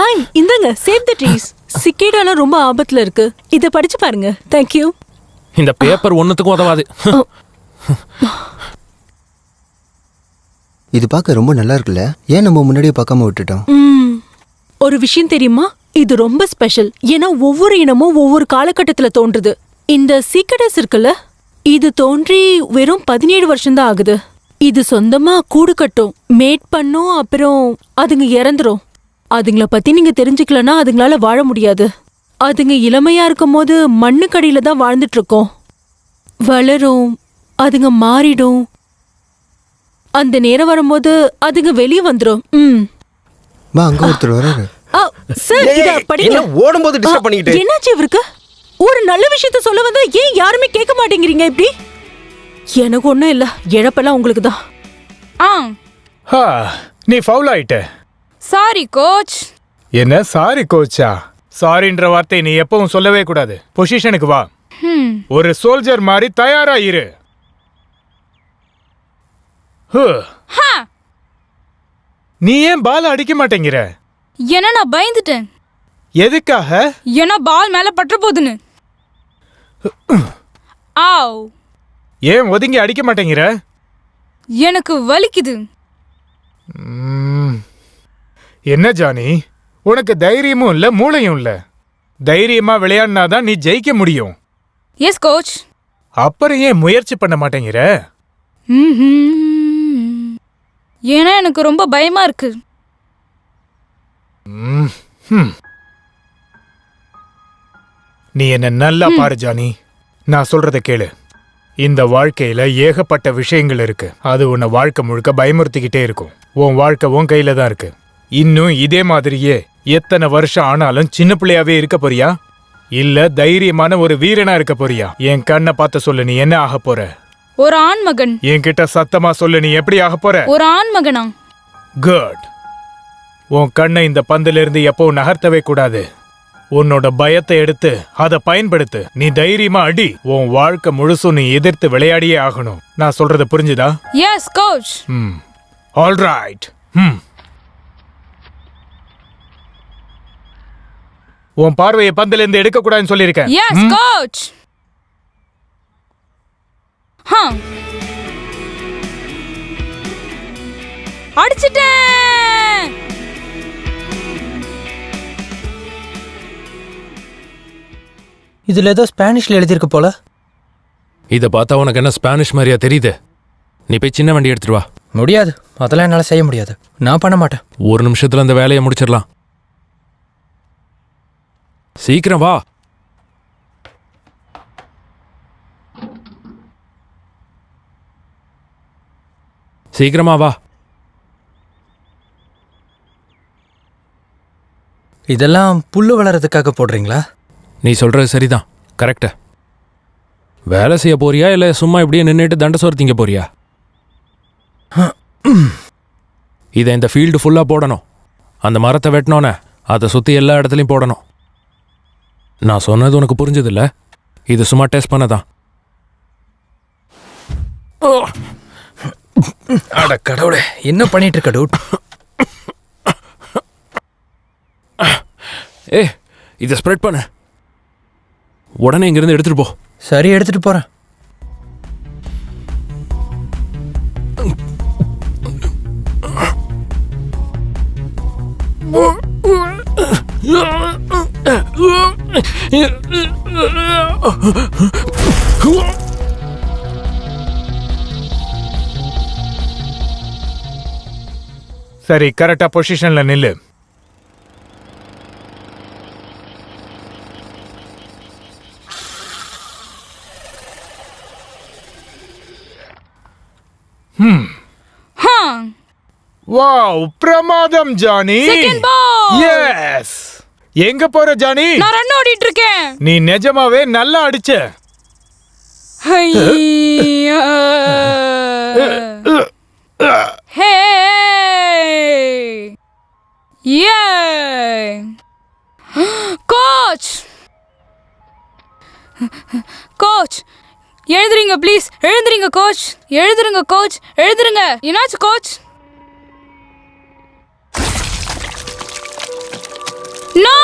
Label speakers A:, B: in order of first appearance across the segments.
A: Hi, இந்தாங்க save தி trees. சிக்கேடாலாம் ரொம்ப ஆபத்துல இருக்கு. இத படிச்சு பாருங்க. Thank you.
B: இந்த பேப்பர் ஒண்ணுத்துக்கும் உதவாது.
C: இது பார்க்க ரொம்ப நல்லா இருக்குல்ல, ஏன் நம்ம முன்னாடியே பார்க்காம விட்டுட்டோம்?
A: ஒரு விஷயம் தெரியுமா, இது ரொம்ப ஸ்பெஷல். ஏன்னா ஒவ்வொரு இனமும் ஒவ்வொரு காலகட்டத்துல தோன்றுது. இந்த சீக்கடஸ் இருக்குல்ல, இது தோன்றி வெறும் 17 வருஷம் தான் ஆகுது. இது சொந்தமா கூடு கட்டும், மேட் பண்ணும், அப்புறம் அதுங்க இறந்துரும். அதுங்கள பத்தி நீங்க தெரிஞ்சுக்கலன்னா அதுங்களால வாழ முடியாது. அதுங்க இளமையா இருக்கும் போது மண்ணுக்கடியில தான் வாழ்ந்துட்டு இருக்கோம். வளரும், அதுங்க மாறிடும். அந்த நேரம் வரும்போது அதுங்க வெளியே வந்துரும்.
C: அங்க ஒருத்தர் வராரு.
A: சார், இத படிங்க.
D: ஓடும்போது டிஸ்டர்ப் பண்ணிக்கிட்டு
A: என்னாச்சு இவருக்கு? ஒரு நல்ல விஷயத்த சொல்ல வந்தா ஏன் யாருமே கேட்க மாட்டேங்கிறீங்க இப்படி? எனக்கு ஒண்ணும் இல்ல, இழப்பெல்லாம் உங்களுக்கு தான்.
E: நீ ஃபவுல் ஆயிட்ட.
F: Sorry coach.
E: என்ன சாரி கோச்சா? சாரின்ற வார்த்தை நீ எப்பவும் சொல்லவே கூடாது. பொசிஷனுக்கு வா. ஒரு சோல்ஜர் மாதிரி தயாரா இரு. நீ ஏன் பால் அடிக்க மாட்டேங்கிற?
F: ஏன்னா நான் பயந்துட்டேன்.
E: எதுக்காக?
F: ஏன்னா பால் மேல பற்ற போதுன்னு. ஆவ்.
E: ஏன் ஒதுங்கி அடிக்க மாட்டேங்கிற?
F: எனக்கு வலிக்குது.
E: என்ன ஜானி, உனக்கு தைரியமும் இல்ல மூளையும் இல்ல. தைரியமா விளையாடினாதான் நீ ஜெயிக்க முடியும்.
F: Yes coach.
E: அப்புறம் ஏன் முயற்சி பண்ண மாட்டேங்கிற?
F: ஏன்னா எனக்கு ரொம்ப பயமா இருக்கு.
E: நீ என்ன நல்லா பாரு ஜானி, நான் சொல்றத கேளு. இந்த வாழ்க்கையில ஏகப்பட்ட விஷயங்கள் இருக்கு. அது உன்னை வாழ்க்கை முழுக்க பயமுறுத்திக்கிட்டே இருக்கும். உன் வாழ்க்கை உன் கையில தான் இருக்கு. இன்னும் இதே மாதிரியே எத்தனை வருஷம் ஆனாலும் சின்ன பிள்ளையாவே இருக்க போறியா, இல்ல தைரியமான ஒரு வீரனா இருக்க போறியா? என் கண்ணை பார்த்து சொல்லு, நீ என்ன ஆக போற?
F: ஒரு ஆண்மகன்.
E: என்கிட்ட சத்தமா சொல்லு, நீ எப்படி ஆக போற?
F: ஒரு ஆண்மகனா?
E: குட். உன் கண்ணை இந்த பந்துல இருந்து எப்பவும் நகர்த்தவே கூடாது. உன்னோட பயத்தை எடுத்து அதை பயன்படுத்து. நீ தைரியமா அடி. உன் வாழ்க்கை முழுசும் நீ எதிர்த்து விளையாடியே ஆகணும். நான் சொல்றது புரிஞ்சுதா?
F: Yes coach.
E: All right. உன் பார்வையை பந்துல இருந்து எடுக்க கூடாதுன்னு சொல்லியிருக்கேன்.
F: Yes coach. அடிச்சிட்டேன்.
G: இதுல ஏதோ ஸ்பானிஷ்ல எழுதியிருக்கு போல.
B: இத பார்த்தா உனக்கு என்ன ஸ்பானிஷ் மாதிரியா தெரியுது? நீ போய் சின்ன வண்டி எடுத்துட்டு வா.
G: முடியாது, அதெல்லாம் என்னால செய்ய முடியாது. நான் பண்ண மாட்டேன்.
B: ஒரு நிமிஷத்துல அந்த வேலையை முடிச்சிடலாம். சீக்கிரம் வா. சீக்கிரமா வா.
G: இதெல்லாம் புல்லு வளர்றதுக்காக போடுறீங்களா?
B: நீ சொல்றது சரிதான், கரெக்டா. வேலை செய்ய போறியா இல்ல சும்மா இப்படியே நின்றுட்டு தண்டை சோறு திங்க போறியா? இதை இந்த ஃபீல்டு ஃபுல்லா போடணும். அந்த மரத்தை வெட்டினோன்னே அதை சுத்தி எல்லா இடத்துலையும் போடணும். நான் சொன்னது உனக்கு புரிஞ்சதில்ல? இது சும்மா டெஸ்ட் பண்ணதான்.
G: அட கடவுளே, என்ன பண்ணிட்டு இருக்க டூட்?
B: இதை ஸ்ப்ரெட் பண்ணு. உடனே இங்கிருந்து எடுத்துட்டு போ.
G: சரி, எடுத்துட்டு போறேன்.
E: சரி, கரெக்டா பொசிஷன்ல நில்லு. வாவ், பிரமாதம் ஜானி.
F: Second ball.
E: எஸ். எங்க போற ஜானி?
F: நான் ரன் ஓடிட்டு இருக்கேன்.
E: நீ நிஜமாவே நல்லா அடிச்ச.
F: ஹே யே கோச். கோச் எழுதுறீங்க ப்ளீஸ். எழுதுறீங்க கோச். எழுதுறீங்க கோச். எழுதுறீங்க. என்னாச்சு கோச்? நோ!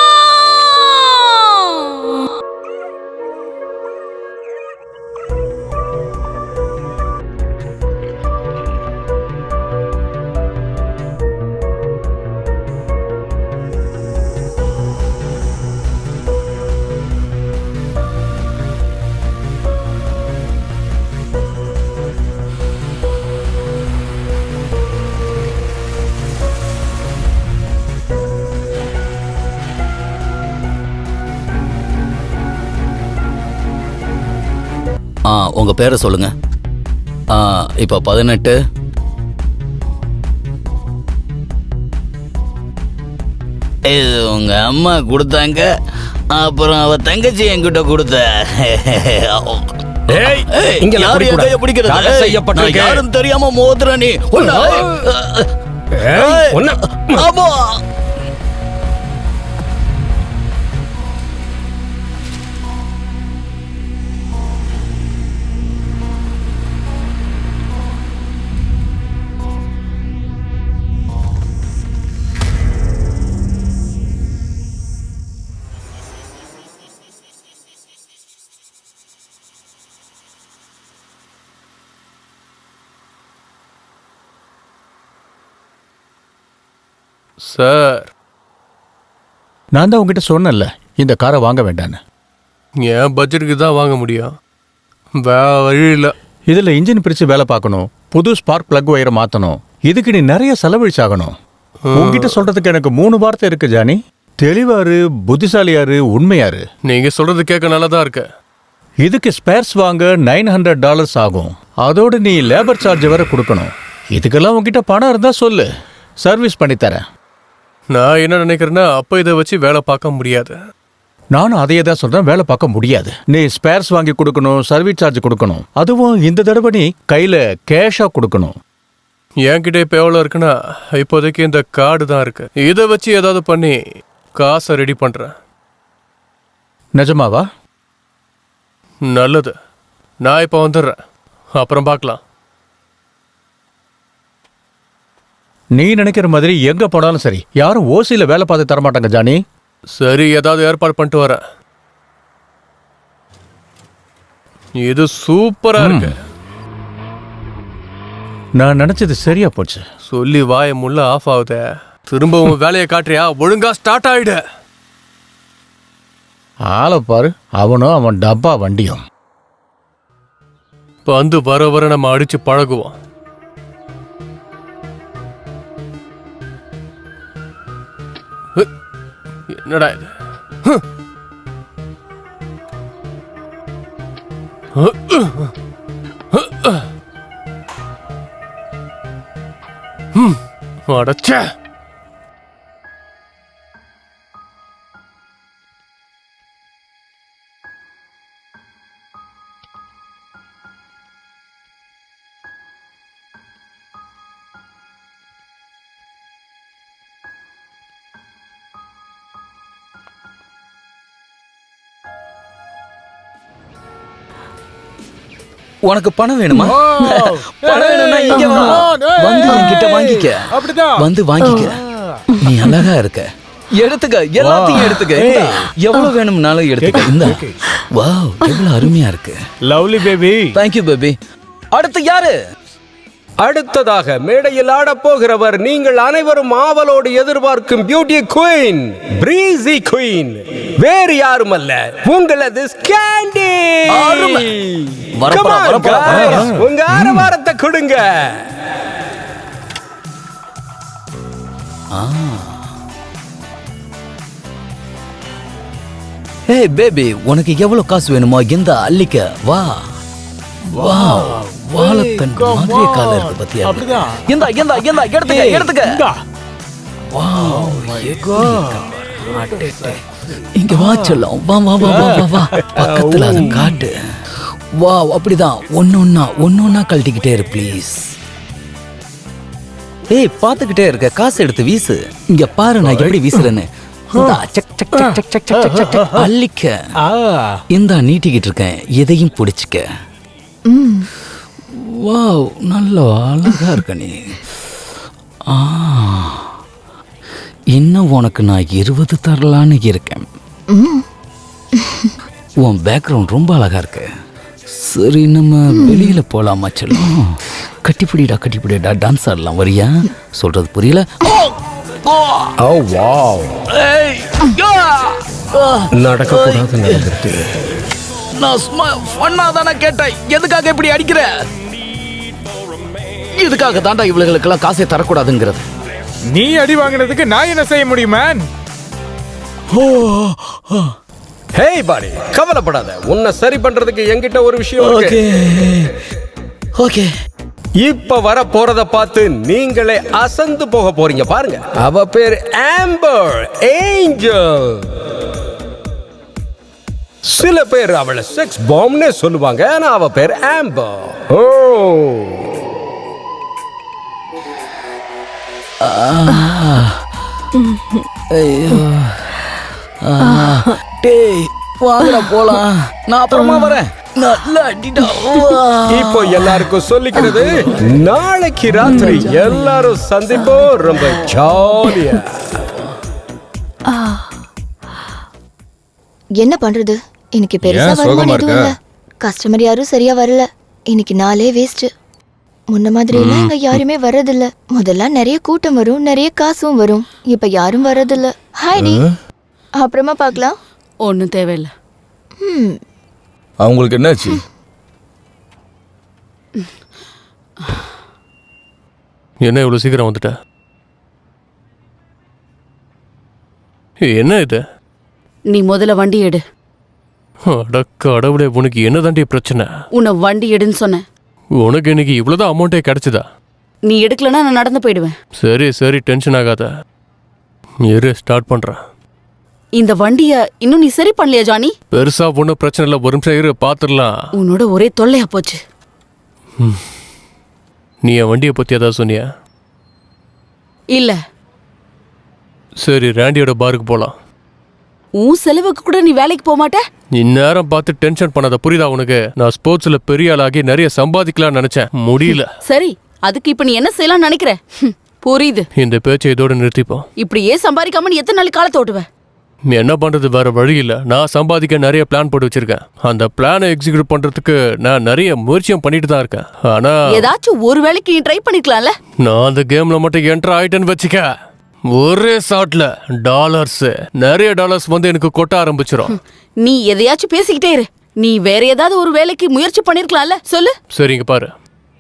D: உங்க பேரை சொல்லுங்க. இப்போ 18. இது உங்க அம்மா கொடுத்தாங்க, அப்புறம் அவ தங்கச்சி என்கிட்ட கொடுத்த. யாரு என் கையை பிடிக்கிறது? யாரும் தெரியாம மோதுற நீ. ஆமா.
H: சார்,
I: நான் தான் உங்ககிட்ட சொன்னேன்ல இந்த காரை வாங்க வேண்டான்னு.
H: என் பட்ஜெட்டுக்கு தான் வாங்க முடியும், வேற வழி இல்லை.
I: இதில் இன்ஜின் பிரித்து வேலை பார்க்கணும், புது ஸ்பார்க் பிளக் ஒயரை மாற்றணும், இதுக்கு நீ நிறைய செலவழிச்சாகணும். உங்ககிட்ட சொல்றதுக்கு எனக்கு 3 வார்த்தை இருக்கு ஜானி. தெளிவாரு, புத்திசாலியாரு, உண்மையாரு.
H: நீங்க சொல்றது கேட்க நல்லா தான் இருக்கு.
I: இதுக்கு ஸ்பேர்ஸ் வாங்க $900 ஆகும். அதோடு நீ லேபர் சார்ஜ் வேற கொடுக்கணும். இதுக்கெல்லாம் உங்ககிட்ட பணம் இருந்தா சொல்லு, சர்வீஸ் பண்ணி தரேன்.
H: நான் என்ன நினைக்கிறேன்னா, அப்போ இதை வச்சு வேலை பார்க்க முடியாது.
I: நானும் அதையே தான் சொல்றேன், வேலை பார்க்க முடியாது. நீ ஸ்பேர்ஸ் வாங்கி கொடுக்கணும், சர்வீஸ் சார்ஜ் கொடுக்கணும். அதுவும் இந்த தடவை நீ கையில கேஷா கொடுக்கணும்.
H: என்கிட்ட இப்போ எவ்வளோ இருக்குன்னா, இப்போதைக்கு இந்த கார்டு தான் இருக்கு. இதை வச்சு ஏதாவது பண்ணி காசை ரெடி பண்றேன்.
I: நிஜமாவா?
H: நல்லது, நான் இப்போ வந்துடுறேன், அப்புறம் பார்க்கலாம்.
I: நீ நினைக்கிற மாதிரி எங்க போனாலும் சரி, யாரும் ஓசியில வேலை பார்த்து தரமாட்டாங்க ஜானி.
H: சரி, ஏதாவது ஏற்பாடு பண்ணிட்டு வரேன். இது சூப்பரா இருக்கு.
I: நான் நினைச்சது சரியா போச்சு.
H: சொல்லி வாய முள்ள ஆஃப் ஆகுத. திரும்பவும் வேலையை காட்டுறியா? ஒழுங்கா ஸ்டார்ட் ஆயிடு.
I: ஆளை பாரு, அவனும் அவன் டப்பா வண்டியும்.
H: பந்து வர வர நம்ம அடிச்சு பழகுவோம். என்னடா இது? அடச்சே.
D: உனக்கு பணம் வேணுமா? பணம் வேணும்னா இங்க வா, வந்து என்கிட்ட வாங்கிக்க. வந்து வாங்கிக்க. நீ அழகா இருக்க, எடுத்துக்க, எல்லாத்தையும் எடுத்துக்க. எவ்வளவு வேணும்னாலும் எடுத்துக்க. இந்த வாவ், எவ்வளவு அருமையா இருக்கு.
E: Lovely baby.
D: Thank you baby. அடுத்து யாரு?
J: அடுத்ததாக மேடையில் ஆடப் போகிறவர் நீங்கள் அனைவரும் ஆவலோடு எதிர்பார்க்கும் பியூட்டி குயின், பிரீசி குயின். வேறு யாரும் அல்ல, உங்களது ஸ்கேண்டி. உங்க ஆரவாரத்தை கொடுங்க.
D: ஹே பேபி, உனக்கு எவ்வளவு காசு வேணுமோ இந்த அள்ளிக்க. வா. வாவ், வாழைத்தண்டு மாதிரி கால இருக்கு பத்தியா? இந்தா இந்தா இந்தா, எடுத்துக்க எடுத்துக்க. வாவ், இங்க வா செல்லம், வா வா வா வா வா. பக்கத்துல அதை காட்டு. வாவ், அப்படிதான். ஒன்னொன்னா கழட்டிக்கிட்டே இரு ப்ளீஸ். ஏய், பாத்துக்கிட்டே இருக்க, காசு எடுத்து வீசு. இங்க பாரு நான் எப்படி வீசுறேன்னு. அள்ளிக்க. இந்தா நீட்டிக்கிட்டு இருக்கேன், எதையும் பிடிச்சிக்க. வாவ், நல்ல அழகா இருக்க நீ. இன்னும் உனக்கு நான் 20 தரலான்னு இருக்கேன். உன் பேக்ரவுண்ட் ரொம்ப அழகா இருக்கு. சரி, நம்ம வெளியில போலாமா செல்லம்? கட்டிப்பிடிடா டான்ஸ் ஆடலாம், வரியா? சொல்றது புரியல?
J: ஓ வாவ், நடக்கக்கூடாது நடந்துட்டு.
D: நான் சும்மா ஃபன்னா தானே கேட்டேன். எதுக்காக இப்படி அடிக்கிற? இதுக்காக தாண்டா இவளுகளுக்கெல்லாம் காசை தரக்கூடாதுங்கிறது.
E: நீ அடி வாங்கினதுக்கு நான் என்ன செய்ய முடியும் மேன்?
J: ஹேய் பாடி, கவலைப்படாத. உன்னை சரி பண்றதுக்கு என்கிட்ட ஒரு விஷயம் இருக்கு.
D: ஓகே.
J: இப்ப வர போறத பார்த்து நீங்களே அசந்து போக போறீங்க. பாருங்க, அவ பேர் ஆம்பர் ஏஞ்சல். சில பேர் அவளை செக்ஸ் பாம்னே சொல்லுவாங்க, ஆனா அவ பேர் ஆம்பர். ஓ,
D: ஐயோ. டேய், வாங்கடா போலாம். நான் அப்புறமா வரேன். நல்லா அடிடா.
J: இப்போ எல்லாருக்கும் சொல்லிக்கிறது, நாளைக்கு ராத்திரி எல்லாரும் சந்திப்போம். ரொம்ப ஜாலியா.
K: என்ன பண்றது? இன்னைக்கு பெருசா வருமானம் எதுவும் இல்ல. கஸ்டமர் யாரும் சரியா வரல. இன்னைக்கு நாளே வேஸ்ட். முன்ன மாதிரி எல்லாம் இங்க யாருமே வர்றதில்ல. முதல்ல நிறைய கூட்டம் வரும், நிறைய காசும் வரும். இப்ப யாரும் வர்றதில்ல. ஹாய்டி, அப்புறமா பார்க்கலாம்.
F: ஒன்றும் தேவையில்லை.
I: அவங்களுக்கு என்னாச்சு?
H: என்ன இவ்வளவு சீக்கிரம் வந்துட்ட? என்ன இது?
F: நீ முதல்ல வண்டி எடு.
H: அட கடவுளே, உனக்கு என்ன தாண்டி பிரச்சனை?
F: உன்னை வண்டி எடுன்னு சொன்னேன்.
H: உனக்கு இன்னைக்கு இவ்வளவுதான் அமௌண்ட்டே கிடைச்சதா?
F: நீ எடுக்கலன்னா நான் நடந்து போயிடுவேன்.
H: சரி சரி, டென்ஷன் ஆகாத. இரு, ஸ்டார்ட் பண்றேன்.
F: இந்த வண்டிய இன்னும் நீ சரி பண்ணலையா ஜானி?
H: பெருசா ஒன்றும் பிரச்சனை இல்லை, ஒரு நிமிஷம் இரு, பாத்துடலாம்.
F: உன்னோட ஒரே தொல்லையா போச்சு.
H: நீ என் வண்டியை பத்தி ஏதாவது சொன்னியா?
F: இல்ல.
H: சரி, ராண்டியோட பாருக்கு போலாம்.
F: உன் செலவுக்கு கூட நீ வேலைக்கு போக மாட்ட?
H: இந்நேரம் பார்த்து டென்ஷன் பண்ணாத, புரியுதா உனக்கு? நான் ஸ்போர்ட்ஸ்ல பெரிய ஆளாகி நிறைய சம்பாதிக்கலாம்னு நினைச்சேன், முடியல.
F: சரி, அதுக்கு இப்ப நீ என்ன செய்யலாம் நினைக்கிற? புரியுது.
H: இந்த பேச்சை இதோட நிறுத்திப்போம்.
F: இப்படியே சம்பாதிக்காம நீ எத்தனை நாளைக்கு காலத்தை ஓட்டுவ?
H: நீ என்ன பண்றது, வேற வழி இல்ல. நான் சம்பாதிக்க நிறைய பிளான் போட்டு வச்சிருக்கேன். அந்த பிளானை எக்ஸிக்யூட் பண்றதுக்கு நான் நிறைய முயற்சியும் பண்ணிட்டு தான் இருக்கேன். ஆனா
F: ஏதாச்சும் ஒரு வேலைக்கு நீ ட்ரை பண்ணிக்கலாம்ல.
H: நான் அந்த கேம்ல மட்டும் என்டர் ஆயிட்டேன்னு வச்சுக்க, ஒரே ஷாட்ல டாலர்ஸ், நிறைய டாலர்ஸ் வந்து எனக்கு கொட்ட ஆரம்பிச்சிடும்.
F: நீ எதையாச்சும் பேசிக்கிட்டே இரு. நீ வேற ஏதாவது ஒரு வேலைக்கு முயற்சி பண்ணிருக்கலாம்ல, சொல்லு.
H: சரிங்க பாரு,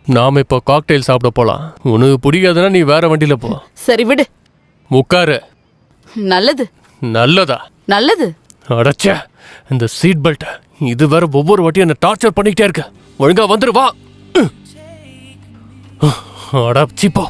H: நாம இப்போ காக்டெயில் சாப்பிட போலாம். உனக்கு பிடிக்காதுன்னா நீ வேற வண்டியில போ.
F: சரி விடு.
H: உட்காரு.
F: நல்லது.
H: நல்லதா?
F: நல்லது.
H: அடச்ச, இந்த சீட் பெல்ட் இது வேற ஒவ்வொரு வாட்டியும் என்ன டார்ச்சர் பண்ணிக்கிட்டே இருக்க. ஒழுங்கா வந்துரு, வா. அடச்சிப்போ.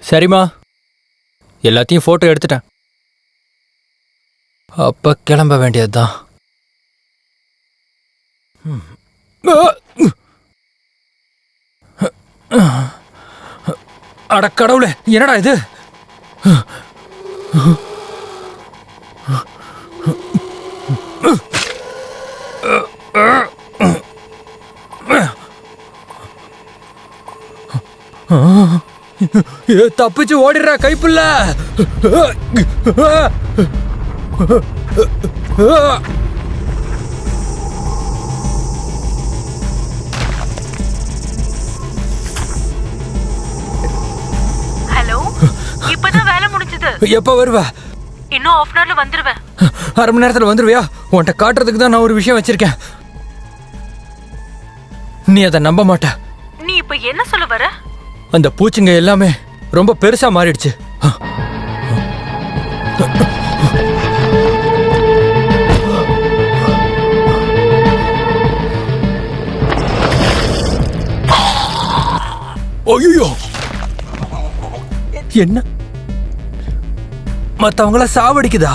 G: சரிம்மா, எல்லாத்தையும் ஃபோட்டோ எடுத்துட்டேன். அப்போ கிளம்ப வேண்டியதுதான். அட கடவுளே, என்னடா இது? தப்பிச்சு ஓடிடுற கைப்புள்ள.
A: ஹலோ, இப்பதான் வேலை முடிஞ்சது.
G: எப்ப வருவ?
A: இன்னும் half an hourல வந்துருவேன்.
G: அரை மணி நேரத்துல வந்துருவியா? உன்கிட்ட காட்டுறதுக்கு தான் நான் ஒரு விஷயம் வச்சிருக்கேன். நீ அதை நம்ப மாட்ட.
A: நீ இப்ப என்ன சொல்ல வர?
G: அந்த பூச்சிங்க எல்லாமே ரொம்ப பெருசா மாறிடுச்சு. ஐயோ, என்ன மத்தவங்கள சாவடிக்குதா?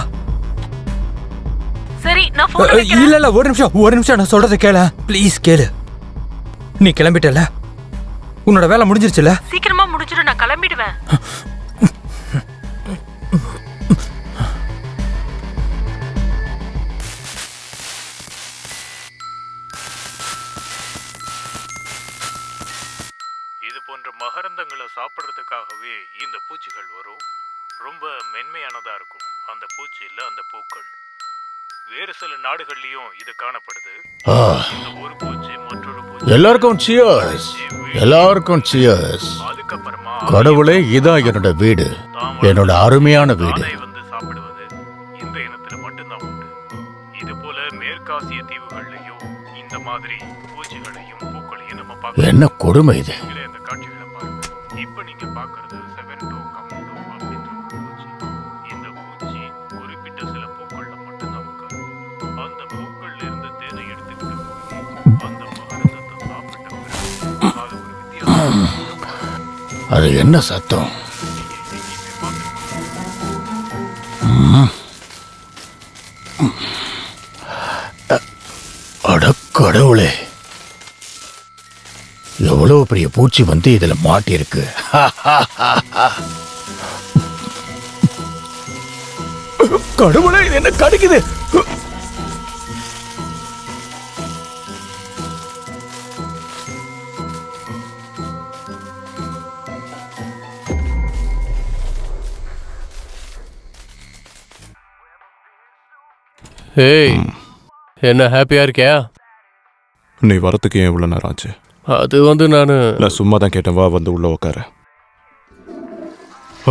A: சரி, நான் போன் வைக்கிறேன்.
G: இல்ல ஒரு நிமிஷம் நான் சொல்றத கேள ப்ளீஸ். கேளு. நீ கிளம்பிட்டல, உன்னோட வேலை முடிஞ்சிருச்சுல?
A: சீக்கிரமா முடிஞ்சிடும், நான் கிளம்பிடுவேன்.
E: இது போன்ற மகரந்தங்களை சாப்பிட்றதுக்காகவே இந்த பூச்சிகள் வரும். ரொம்ப மென்மையானதா இருக்கும் அந்த பூச்சி இல்ல அந்த பூக்கள். வேறு சில நாடுகள்லயும் இது காணப்படுது. இந்த ஒரு பூச்சி மற்றொரு பூச்சி.
I: எல்லாருக்கும் சியர்ஸ், எல்லாருக்கும் சியர்ஸ்.
E: அதுக்கப்புறமா
I: கடவுளே, இதான் என்னோட வீடு, என்னோட அருமையான வீடு.
E: வந்து சாப்பிடுவது இந்த இனத்துல மட்டும்தான் உண்டு. இது போல மேற்காசிய தீவுகள்லயும் இந்த மாதிரி பூச்சிகளையும் பூக்களையும் நம்ம பார்க்கலாம்.
I: என்ன கொடுமை இது!
E: இந்த காட்சிகளை பாருங்க. இப்ப நீங்க பாக்குறது செவென்டோ கமண்டோ அப்படின்ற பூச்சி. இந்த பூச்சி குறிப்பிட்ட சில பூக்கள்ல மட்டும்தான் உட்காரும். அந்த பூக்கள்ல இருந்து தேனை எடுத்துக்கிட்டு போய் அந்த மகரந்தத்தை சாப்பிட்ட பிறகு அது ஒரு வித்தியாசம்.
I: அது என்ன சத்தம்? அட கடவுளே, எவ்வளவு பெரிய பூச்சி வந்து இதுல மாட்டிருக்கு. கடவுளே, இது என்ன கடிக்குது?
H: ஏய், என்ன ஹாப்பியா இருக்கியா?
L: நீ வரத்துக்கு ஏன் இவ்வளோ நேரம் ஆச்சு?
H: அது வந்து
L: நான் சும்மா தான் கேட்டேன், வா வந்து உள்ள உட்கார.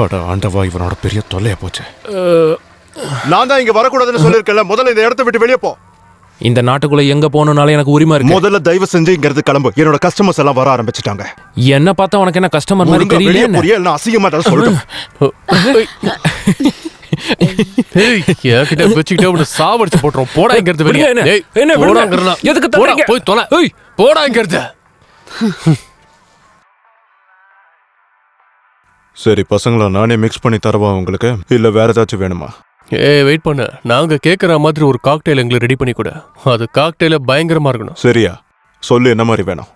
L: அட ஆண்டவா, இவனோட பெரிய தொல்லையா போச்சு.
C: நான் தான் இங்க வரக்கூடாதுன்னு சொல்லியிருக்கேன்ல. முதல்ல இந்த இடத்த விட்டு வெளியே போ.
B: இந்த நாட்டுக்குள்ள எங்க போகணும்னாலும் எனக்கு உரிமை இருக்கு.
C: முதல்ல தயவு செஞ்சு இங்க இருந்து கிளம்பு. என்னோட கஸ்டமர்ஸ் எல்லாம் வர ஆரம்பிச்சிட்டாங்க.
B: என்ன பார்த்தா உனக்கு என்ன கஸ்டமர் மாதிரி தெரியல?
C: புரியல, அசிங்கமா தான் சொல்றேன்.
H: என்கிட்ட வச்சுக்கிட்டே உன்னை சாவடிச்சு போட்டுரும். போடா இங்க இருந்து வெளியே.
B: என்ன
H: போடாங்கறனா?
B: எதுக்கு
H: போடா,
B: தரீங்க?
H: போய் தொலை. போடா இங்க இருந்து.
L: சரி பசங்களா, நானே மிக்ஸ் பண்ணி தரவா உங்களுக்கு, இல்ல வேற ஏதாச்சும் வேணுமா?
H: வெயிட் பண்ணு. நாங்க கேக்குற மாதிரி ஒரு காக்டெயில் எங்களுக்கு ரெடி பண்ணி கொடு. அது காக்டெயில பயங்கரமா இருக்கணும்.
L: சரியா, சொல்லு என்ன மாதிரி வேணும்.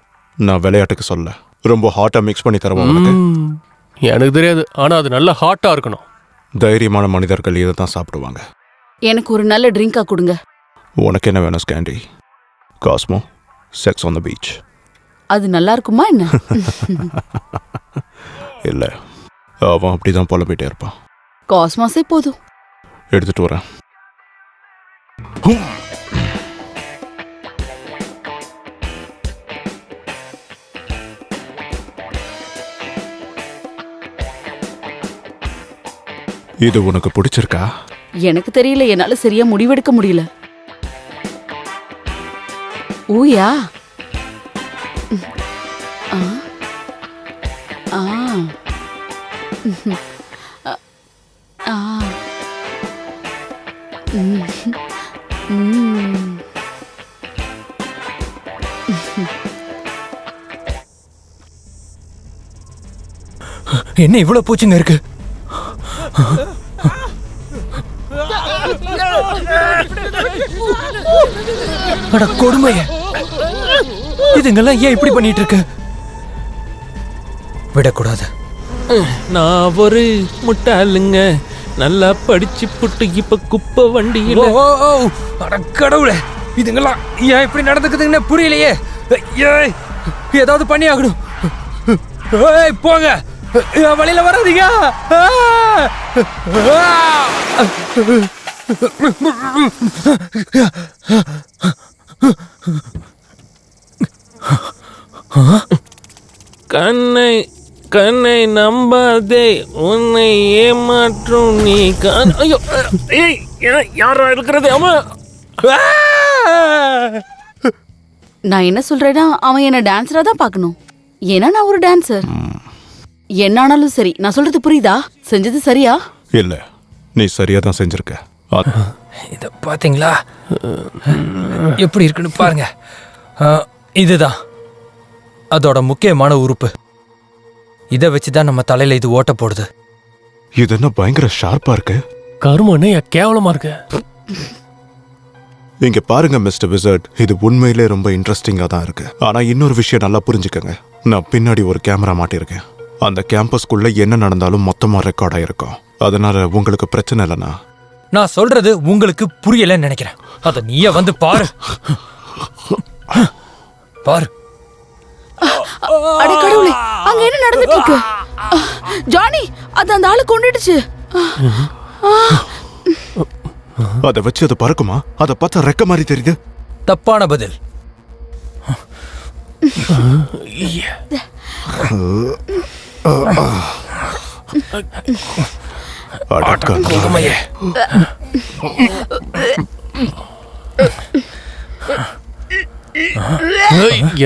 L: நான் விளையாட்டுக்கு சொல்ல, ரொம்ப ஹாட்டா மிக்ஸ் பண்ணி தரவா உங்களுக்கு?
H: எனக்கு தெரியாது, ஆனா அது நல்ல ஹாட்டா இருக்கணும்.
L: தைரியமான மனிதர்கள் இதை தான் சாப்பிடுவாங்க.
F: எனக்கு ஒரு நல்ல ட்ரிங்கா கொடுங்க.
L: உனக்கு என்ன வேணும் ஸ்கேண்டி? Cosmo, sex on the beach.
F: அது நல்லா இருக்குமா என்ன?
L: இல்ல, அவன் அப்படிதான் புலம்பிட்டே இருப்பான்.
F: காஸ்மாஸே போதும்.
L: எடுத்துட்டு வரேன். இது உனக்கு பிடிச்சிருக்கா?
F: எனக்கு தெரியல, என்னால சரியா முடிவெடுக்க முடியல. ஊயா. ஆ ஆ ஆ
G: என்ன இவ்வளவு பூச்சிங்க இருக்கு? அட கொடுமையே, இதுங்கெல்லாம் ஏன் இப்படி பண்ணிட்டு இருக்கு? விடக்கூடாது.
B: நான் ஒரு முட்டாளுங்க, நல்லா படிச்சு புட்டு இப்ப குப்பை வண்டியில.
G: அட கடவுளே, இதுங்கெல்லாம் ஏன் இப்படி நடந்துக்குதுன்னு புரியலையே. ஏய், ஏதாவது பண்ணி ஆகணும். ஏய் போங்க, வழியில வராதீங்க.
B: கண்ணை கண்ணை நம்பாதே, உன்னை ஏமாற்றும் நீ கண். ஐயோ, ஏய், யாரா இருக்கிறது? அம்மா,
F: நான் என்ன சொல்றேன்னா, அவன் என்ன டான்ஸரா தான் பார்க்கணும். ஏன்னா நான் ஒரு டான்சர். என்ன ஆனாலும் சரி, நான் சொல்றது புரியுதா? செஞ்சது சரியா?
L: இல்ல, நீ சரியா தான் செஞ்சிருக்க.
G: இத பாத்தீங்களா எப்படி இருக்குன்னு பாருங்க. இதுதான் அதோட முக்கியமான உறுப்பு. இதை வச்சுதான் நம்ம தலையில இது ஓட்ட போடுது.
L: இது என்ன பயங்கர ஷார்ப்பா இருக்கு.
H: கருமனே கேவலமா இருக்கு.
L: இங்க பாருங்க மிஸ்டர் விசர்ட், இது உண்மையிலே ரொம்ப இன்ட்ரெஸ்டிங்கா தான் இருக்கு. ஆனா இன்னொரு விஷயம் நல்லா புரிஞ்சுக்கங்க, நான் பின்னாடி ஒரு கேமரா மாட்டியிருக்கேன். அந்த கேம்பஸ்குள்ள என்ன நடந்தாலும் மொத்தமா ரெக்கார்ட் ஆயிருக்கும். அதனால உங்களுக்கு பிரச்சனை இல்லைண்ணா.
G: நான் சொல்றது உங்களுக்கு புரியலன்னு நினைக்கிறேன். அத நீயே வந்து பாரு. பாரு.
F: அட கடவுளே, அங்க என்ன நடந்துட்டு இருக்கு? ஜானி, அது அந்த ஆளு கொண்டுடுச்சு.
L: அதை வச்சு அது பறக்குமா? அதை பார்த்தா ரெக்க மாதிரி தெரியுது.
G: தப்பான பதில்.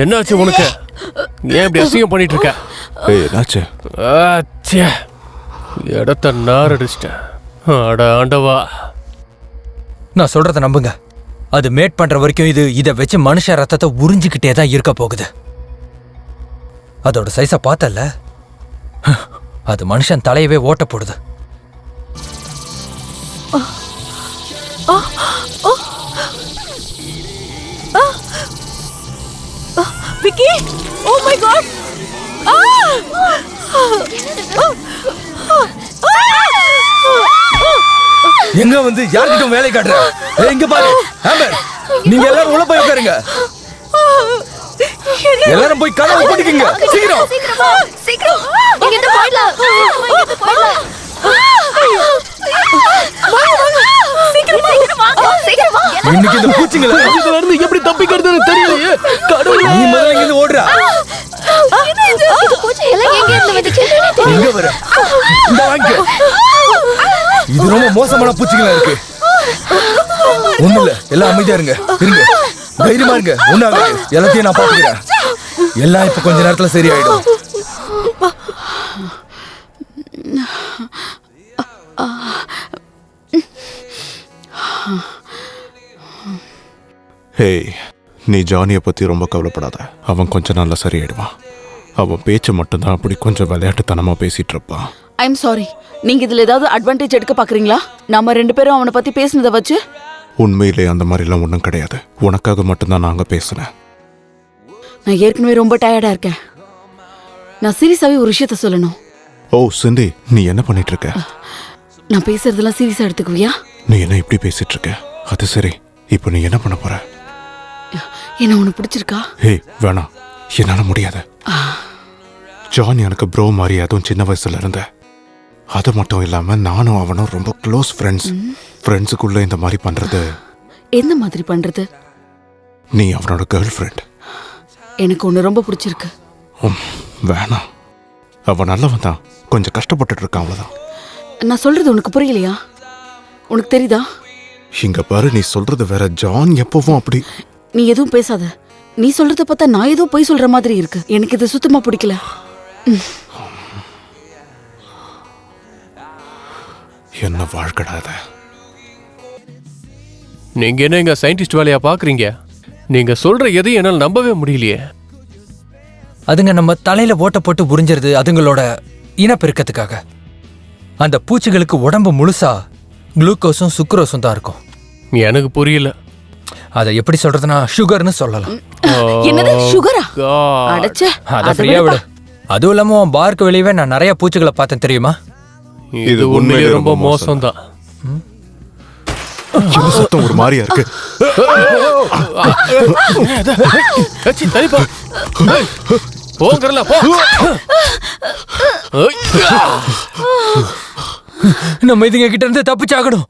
H: என்னாச்சு உனக்கு? ஏன் இப்படி அசிங்கம் பண்ணிட்டு இருக்க?
L: என்னாச்சு?
H: இடத்த நாரடிச்சிட்டேன். அட ஆண்டவா.
G: நான் சொல்றத நம்புங்க. அது மேட் பண்ற வரைக்கும் இதை வச்சு மனுஷ ரத்தத்தை உறிஞ்சிக்கிட்டே தான் இருக்க போகுது. அதோட சைஸ பார்த்தல, அது மனுஷன் தலையவே ஓட்ட போடுது.
A: Vicky, oh my God.
G: எங்க வந்து யார்கிட்ட வேலை காட்டுற? எங்க பாரு ஆம்பர், நீங்க எல்லாரும் உள்ள போய் உட்காருங்க. எல்லாரும் போய் கதவை போட்டுக்கங்க. சீக்கிரம்
K: சீக்கிரம் இங்க இருந்து போயிடலாம்.
G: இன்னைக்கு இந்த பூச்சிங்கள
H: இதுல இருந்து எப்படி தப்பிக்கிறதுன்னு தெரியலையே. கடவுளே,
G: நீ முதல்ல இங்க ஓடுறா.
K: இது பூச்சி எல்லாம் எங்க இருந்து வந்துச்சு?
G: இங்க வர. இந்த வாங்க. இது ரொம்ப மோசமான பூச்சிங்களா இருக்கு. ஒண்ணு இல்ல, எல்லாம் அமைதியா இருங்க. இருங்க, தைரியமா இருங்க. ஒண்ணாகாது, எல்லாத்தையும் நான் பாத்துக்கிறேன். எல்லாம் இப்ப கொஞ்ச நேரத்துல சரியாயிடும்.
L: ஹேய், நீ ஜானியை பத்தி ரொம்ப கவலைப்படாத. அவன் கொஞ்ச நாள்ல சரியாயிடுவான். அவன் பேச்சு மட்டும்தான் அப்படி கொஞ்சம் விளையாட்டுத்தனமா பேசிட்டு இருப்பான்.
F: I'm sorry. நீங்க இதுல ஏதாவது அட்வான்டேஜ் எடுக்க பாக்குறீங்களா? நம்ம 2 பேரும் அவனை பத்தி பேசினதை வச்சு.
L: உண்மையிலே அந்த மாதிரிலாம் ஒன்றும் கிடையாது. உனக்காக மட்டும்தான் நாங்க பேசினேன்.
F: நான் ஏற்கனவே ரொம்ப டயர்டா இருக்கேன். நான் சீரியஸாவே ஒரு விஷயத்த சொல்லணும்.
L: ஓ சிந்தி, நீ என்ன பண்ணிட்டு இருக்க?
F: நான் பேசுறதெல்லாம் சீரியஸா எடுத்துக்குவியா?
L: நீ என்ன இப்படி பேசிட்டு இருக்க? அது சரி, இப்போ நீ என்ன பண்ண போற?
F: என்ன உனக்கு பிடிச்சிருக்கா?
L: ஹே வேணாம், என்னால முடியாது. ஜான் எனக்கு ப்ரோ மாதிரி, அதுவும் சின்ன வயசுல இருந்த. அது மட்டும் இல்லாம நானும் அவனும் ரொம்ப க்ளோஸ் ஃப்ரெண்ட்ஸ். ஃப்ரெண்ட்ஸுக்குள்ள இந்த மாதிரி பண்றது.
F: எந்த மாதிரி பண்றது?
L: நீ அவனோட கேர்ள் ஃப்ரெண்ட்.
F: எனக்கு ஒண்ணு ரொம்ப பிடிச்சிருக்கு.
L: வேணாம், அவன் நல்லவன் தான், கொஞ்சம் கஷ்டப்பட்டுட்டு இருக்கான், அவ்வளவுதான்.
F: நான் சொல்றது உனக்கு புரியலையா? உனக்கு தெரியுதா?
L: இங்க பாரு, நீ சொல்றது வேற. ஜான் எப்பவும் அப்படி.
F: நீ எதுவும் பேசாத. நீ சொல்றத பார்த்தா நான் ஏதோ பொய் சொல்ற மாதிரி இருக்கு. எனக்கு இது சுத்தமா பிடிக்கல.
L: என்ன வாழ்க்கடாத.
H: நீங்க என்ன எங்க சயின்டிஸ்ட் வேலையா பாக்குறீங்க? நீங்க சொல்ற எதையும் என்னால் நம்பவே முடியலையே.
G: அதுங்க நம்ம தலையில ஓட்ட போட்டு உறிஞ்சிருது அதுங்களோட இனப்பெருக்கத்துக்காக. அந்த பூச்சிகளுக்கு உடம்பு முழுசா குளுக்கோஸும் சுக்ரோஸும் தான் இருக்கும்.
H: எனக்கு புரியல.
G: அதை எப்படி சொல்றதுன்னா சுகர்னு சொல்லலாம்.
F: என்னது சுகரா? அடச்சே,
G: அத ஃப்ரீயா விடு. அதுவும் இல்லாம பார்க்கு வெளியவே நான் நிறைய பூச்சிகளை பார்த்தேன், தெரியுமா?
H: இது உண்மையிலே ரொம்ப மோசம் தான்.
L: சத்தம் ஒரு மாதிரியா இருக்கு.
H: போங்கறல போ.
G: நம்ம இதுங்க கிட்ட இருந்து தப்பிச்சாகணும்.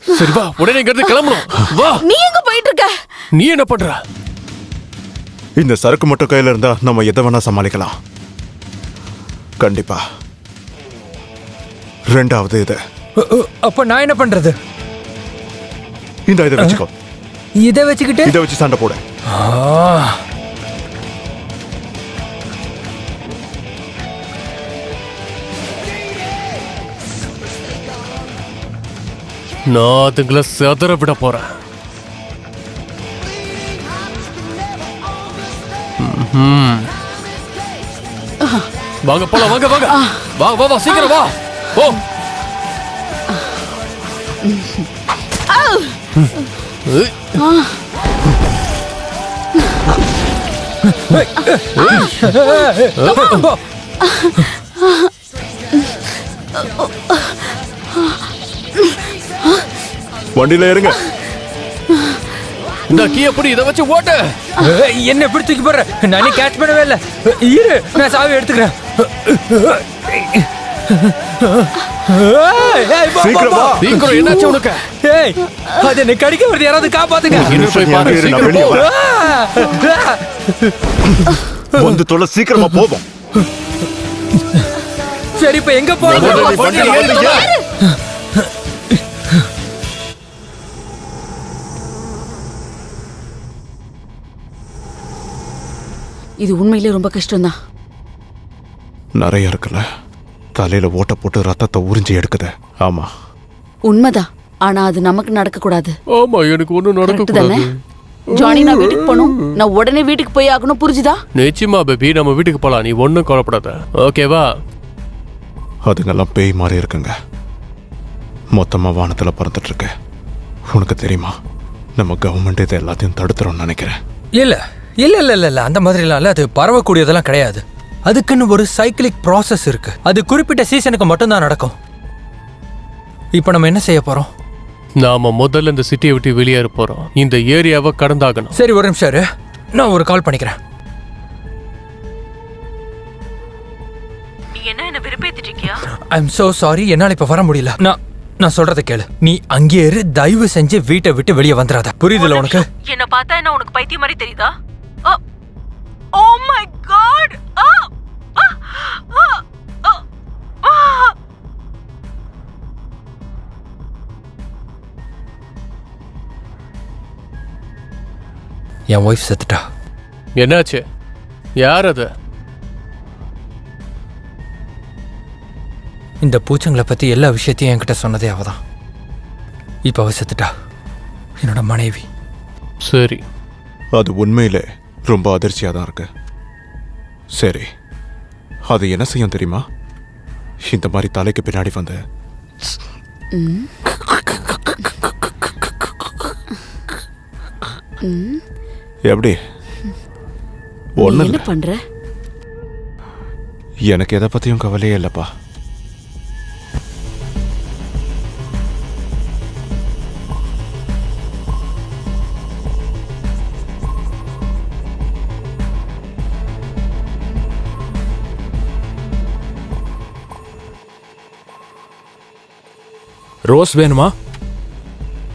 H: சரி வா, உடனே இங்க இருந்து கிளம்பணும். வா.
F: நீ எங்க போயிட்டு இருக்க?
H: நீ என்ன பண்ற?
L: இந்த சரக்கு மட்டும் கையில இருந்தா நம்ம எதை வேணா சமாளிக்கலாம். கண்டிப்பா. ரெண்டாவது இது.
G: அப்ப நான் என்ன பண்றது?
L: இந்த இதை வச்சுக்கோ.
G: இதை வச்சுக்கிட்டு
L: இதை வச்சு சண்டை போட.
H: நான் அதுங்களை செதற விட போறேன். வாங்க போலாம், வாங்க வாங்க. வா வா வா, சீக்கிரம் வா. போ.
C: வண்டியில இருங்க.
H: இந்த கீ எப்படி இதை வச்சு ஓட்டு.
D: என்ன எப்படி தூக்கி போடுற? நானே கேட்ச் பண்ணவே இல்லை. இரு, நான் சாவி எடுத்துக்கிறேன்.
H: சீக்கிரம் என்னாச்சு உனக்கு?
D: அது என்ன கடிக்க வருது, யாராவது காப்பாத்துங்க.
C: நான் வெளியே வரேன். வந்து தொலை, சீக்கிரமா போவோம்.
D: சரி, இப்ப எங்க போறது?
F: இது உண்மையிலே ரொம்ப கஷ்டம்தான்.
L: நிறைய இருக்குல்ல, தலையில ஓட்ட போட்டு ரத்தத்தை உறிஞ்சி எடுக்குது. ஆமா,
F: உண்மைதான். ஆனா அது நமக்கு நடக்க கூடாது.
H: ஆமா, எனக்கு ஒண்ணும் நடக்க
F: Correct தானே?
H: கூடாது.
F: ஜானி, நான் வீட்டுக்கு போகணும். நான் உடனே வீட்டுக்கு போய் ஆகணும், புரிஞ்சுதா?
H: நிச்சயமா பேபி, நம்ம வீட்டுக்கு போலாம். நீ ஒண்ணும் கவலைப்படாத, ஓகேவா?
L: அதுங்கெல்லாம் பேய் மாதிரி இருக்குங்க. மொத்தமா வானத்துல பறந்துட்டு இருக்கு. உனக்கு தெரியுமா, நம்ம கவர்மெண்ட் இதை எல்லாத்தையும் தடுத்துறோம்னு நினைக்கிறேன்.
D: இல்ல இல்ல இல்ல இல்ல இல்ல, அந்த மாதிரிலாம் இல்ல. அது பரவக்கூடியதெல்லாம் கிடையாது. அதுக்குன்னு ஒரு சைக்கிளிக் ப்ராசஸ் இருக்கு. அது குறிப்பிட்ட சீசனுக்கு மட்டும்தான் நடக்கும். இப்போ நம்ம என்ன செய்ய போறோம்?
H: நாம முதல்ல இந்த சிட்டியை விட்டு வெளியேற போறோம். இந்த ஏரியாவை கடந்தாகணும்.
D: சரி, ஒரு நிமிஷம் இரு. நான் ஒரு கால் பண்ணிக்கிறேன்.
A: நீ என்ன விருப்பேத்திட்டு இருக்கியா?
D: ஐ எம் சோ சாரி, என்னால இப்ப வர முடியல. நான் சொல்றதை கேளு. நீ அங்கே இரு, தயவு செஞ்சு வீட்டை விட்டு வெளியே வந்துடாத. புரியுதுல உனக்கு?
A: என்ன பார்த்தா என்ன உனக்கு பைத்தியம் மாதிரி தெரியுதா? Oh my God!
D: என் ஒய்ஃப் செத்துட்டா.
H: என்னாச்சு? யார் அது?
D: இந்த பூச்சங்களை பத்தி எல்லா விஷயத்தையும் என்கிட்ட சொன்னதே அவதான். இப்ப அவ செத்துட்டா, என்னோட மனைவி.
H: சரி,
L: அது உண்மையிலே ரொம்ப அதிர்ச்சியாக தான் இருக்கு. சரி, அது என்ன செய்யும் தெரியுமா? இந்த மாதிரி தலைக்கு பின்னாடி வந்து எப்படி ஒண்ணு
F: என்ன பண்ற?
L: எனக்கு எதை பத்தியும் கவலையே இல்லப்பா.
B: ரோஸ் வேணுமா?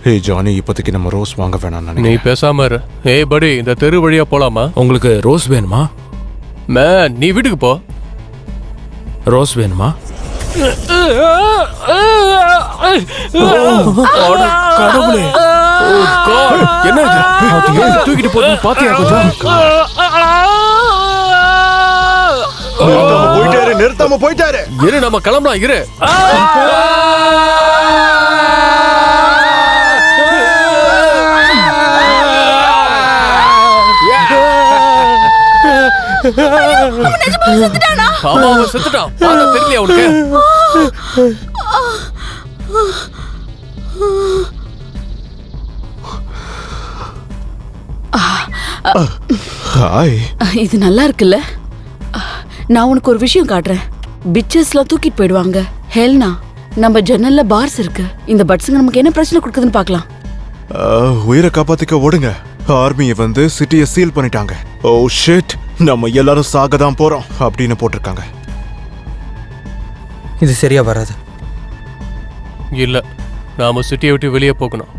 L: ஹே ஜானி, இப்போதைக்கு நம்ம ரோஸ் வாங்க வேணாம்
H: நீ
L: நினைக்கிறேன்.
H: பேசாம இரு. ஏய் படி, இந்த தெரு வழியா போலாமா?
B: உங்களுக்கு ரோஸ் வேணுமா?
H: மேன், நீ வீட்டுக்கு போ.
B: ரோஸ் வேணுமா?
H: கடவுளே, என்ன இது? தூக்கிட்டு போட்டு பாத்தியா? கொஞ்சம்
C: நிறுத்தாம போயிட்டாரு.
H: இரு, நம்ம கிளம்பலாம். இரு. ஆமா, அவன் செத்துட்டான். பார்த்தா தெரியலையா உனக்கு?
L: ஹாய்.
F: இது நல்லா இருக்குல்ல? நான் உனக்கு ஒரு விஷயம் காட்டுறேன். பிச்சஸ்லாம் தூக்கிட்டு போயிடுவாங்க. ஹெல்னா, நம்ம ஜன்னல்ல பார்ஸ் இருக்கு. இந்த பட்ஸுங்க நமக்கு என்ன பிரச்சனை கொடுக்குதுன்னு பார்க்கலாம்.
L: உயிரை காப்பாத்திக்க ஓடுங்க. ஆர்மியை வந்து சிட்டியை சீல் பண்ணிட்டாங்க. ஓ ஷிட், நம்ம எல்லாரும் சாக தான் போறோம் அப்படின்னு போட்டிருக்காங்க.
D: இது சரியா வராது.
H: இல்ல, நாம சிட்டியை விட்டு வெளியே போகணும்.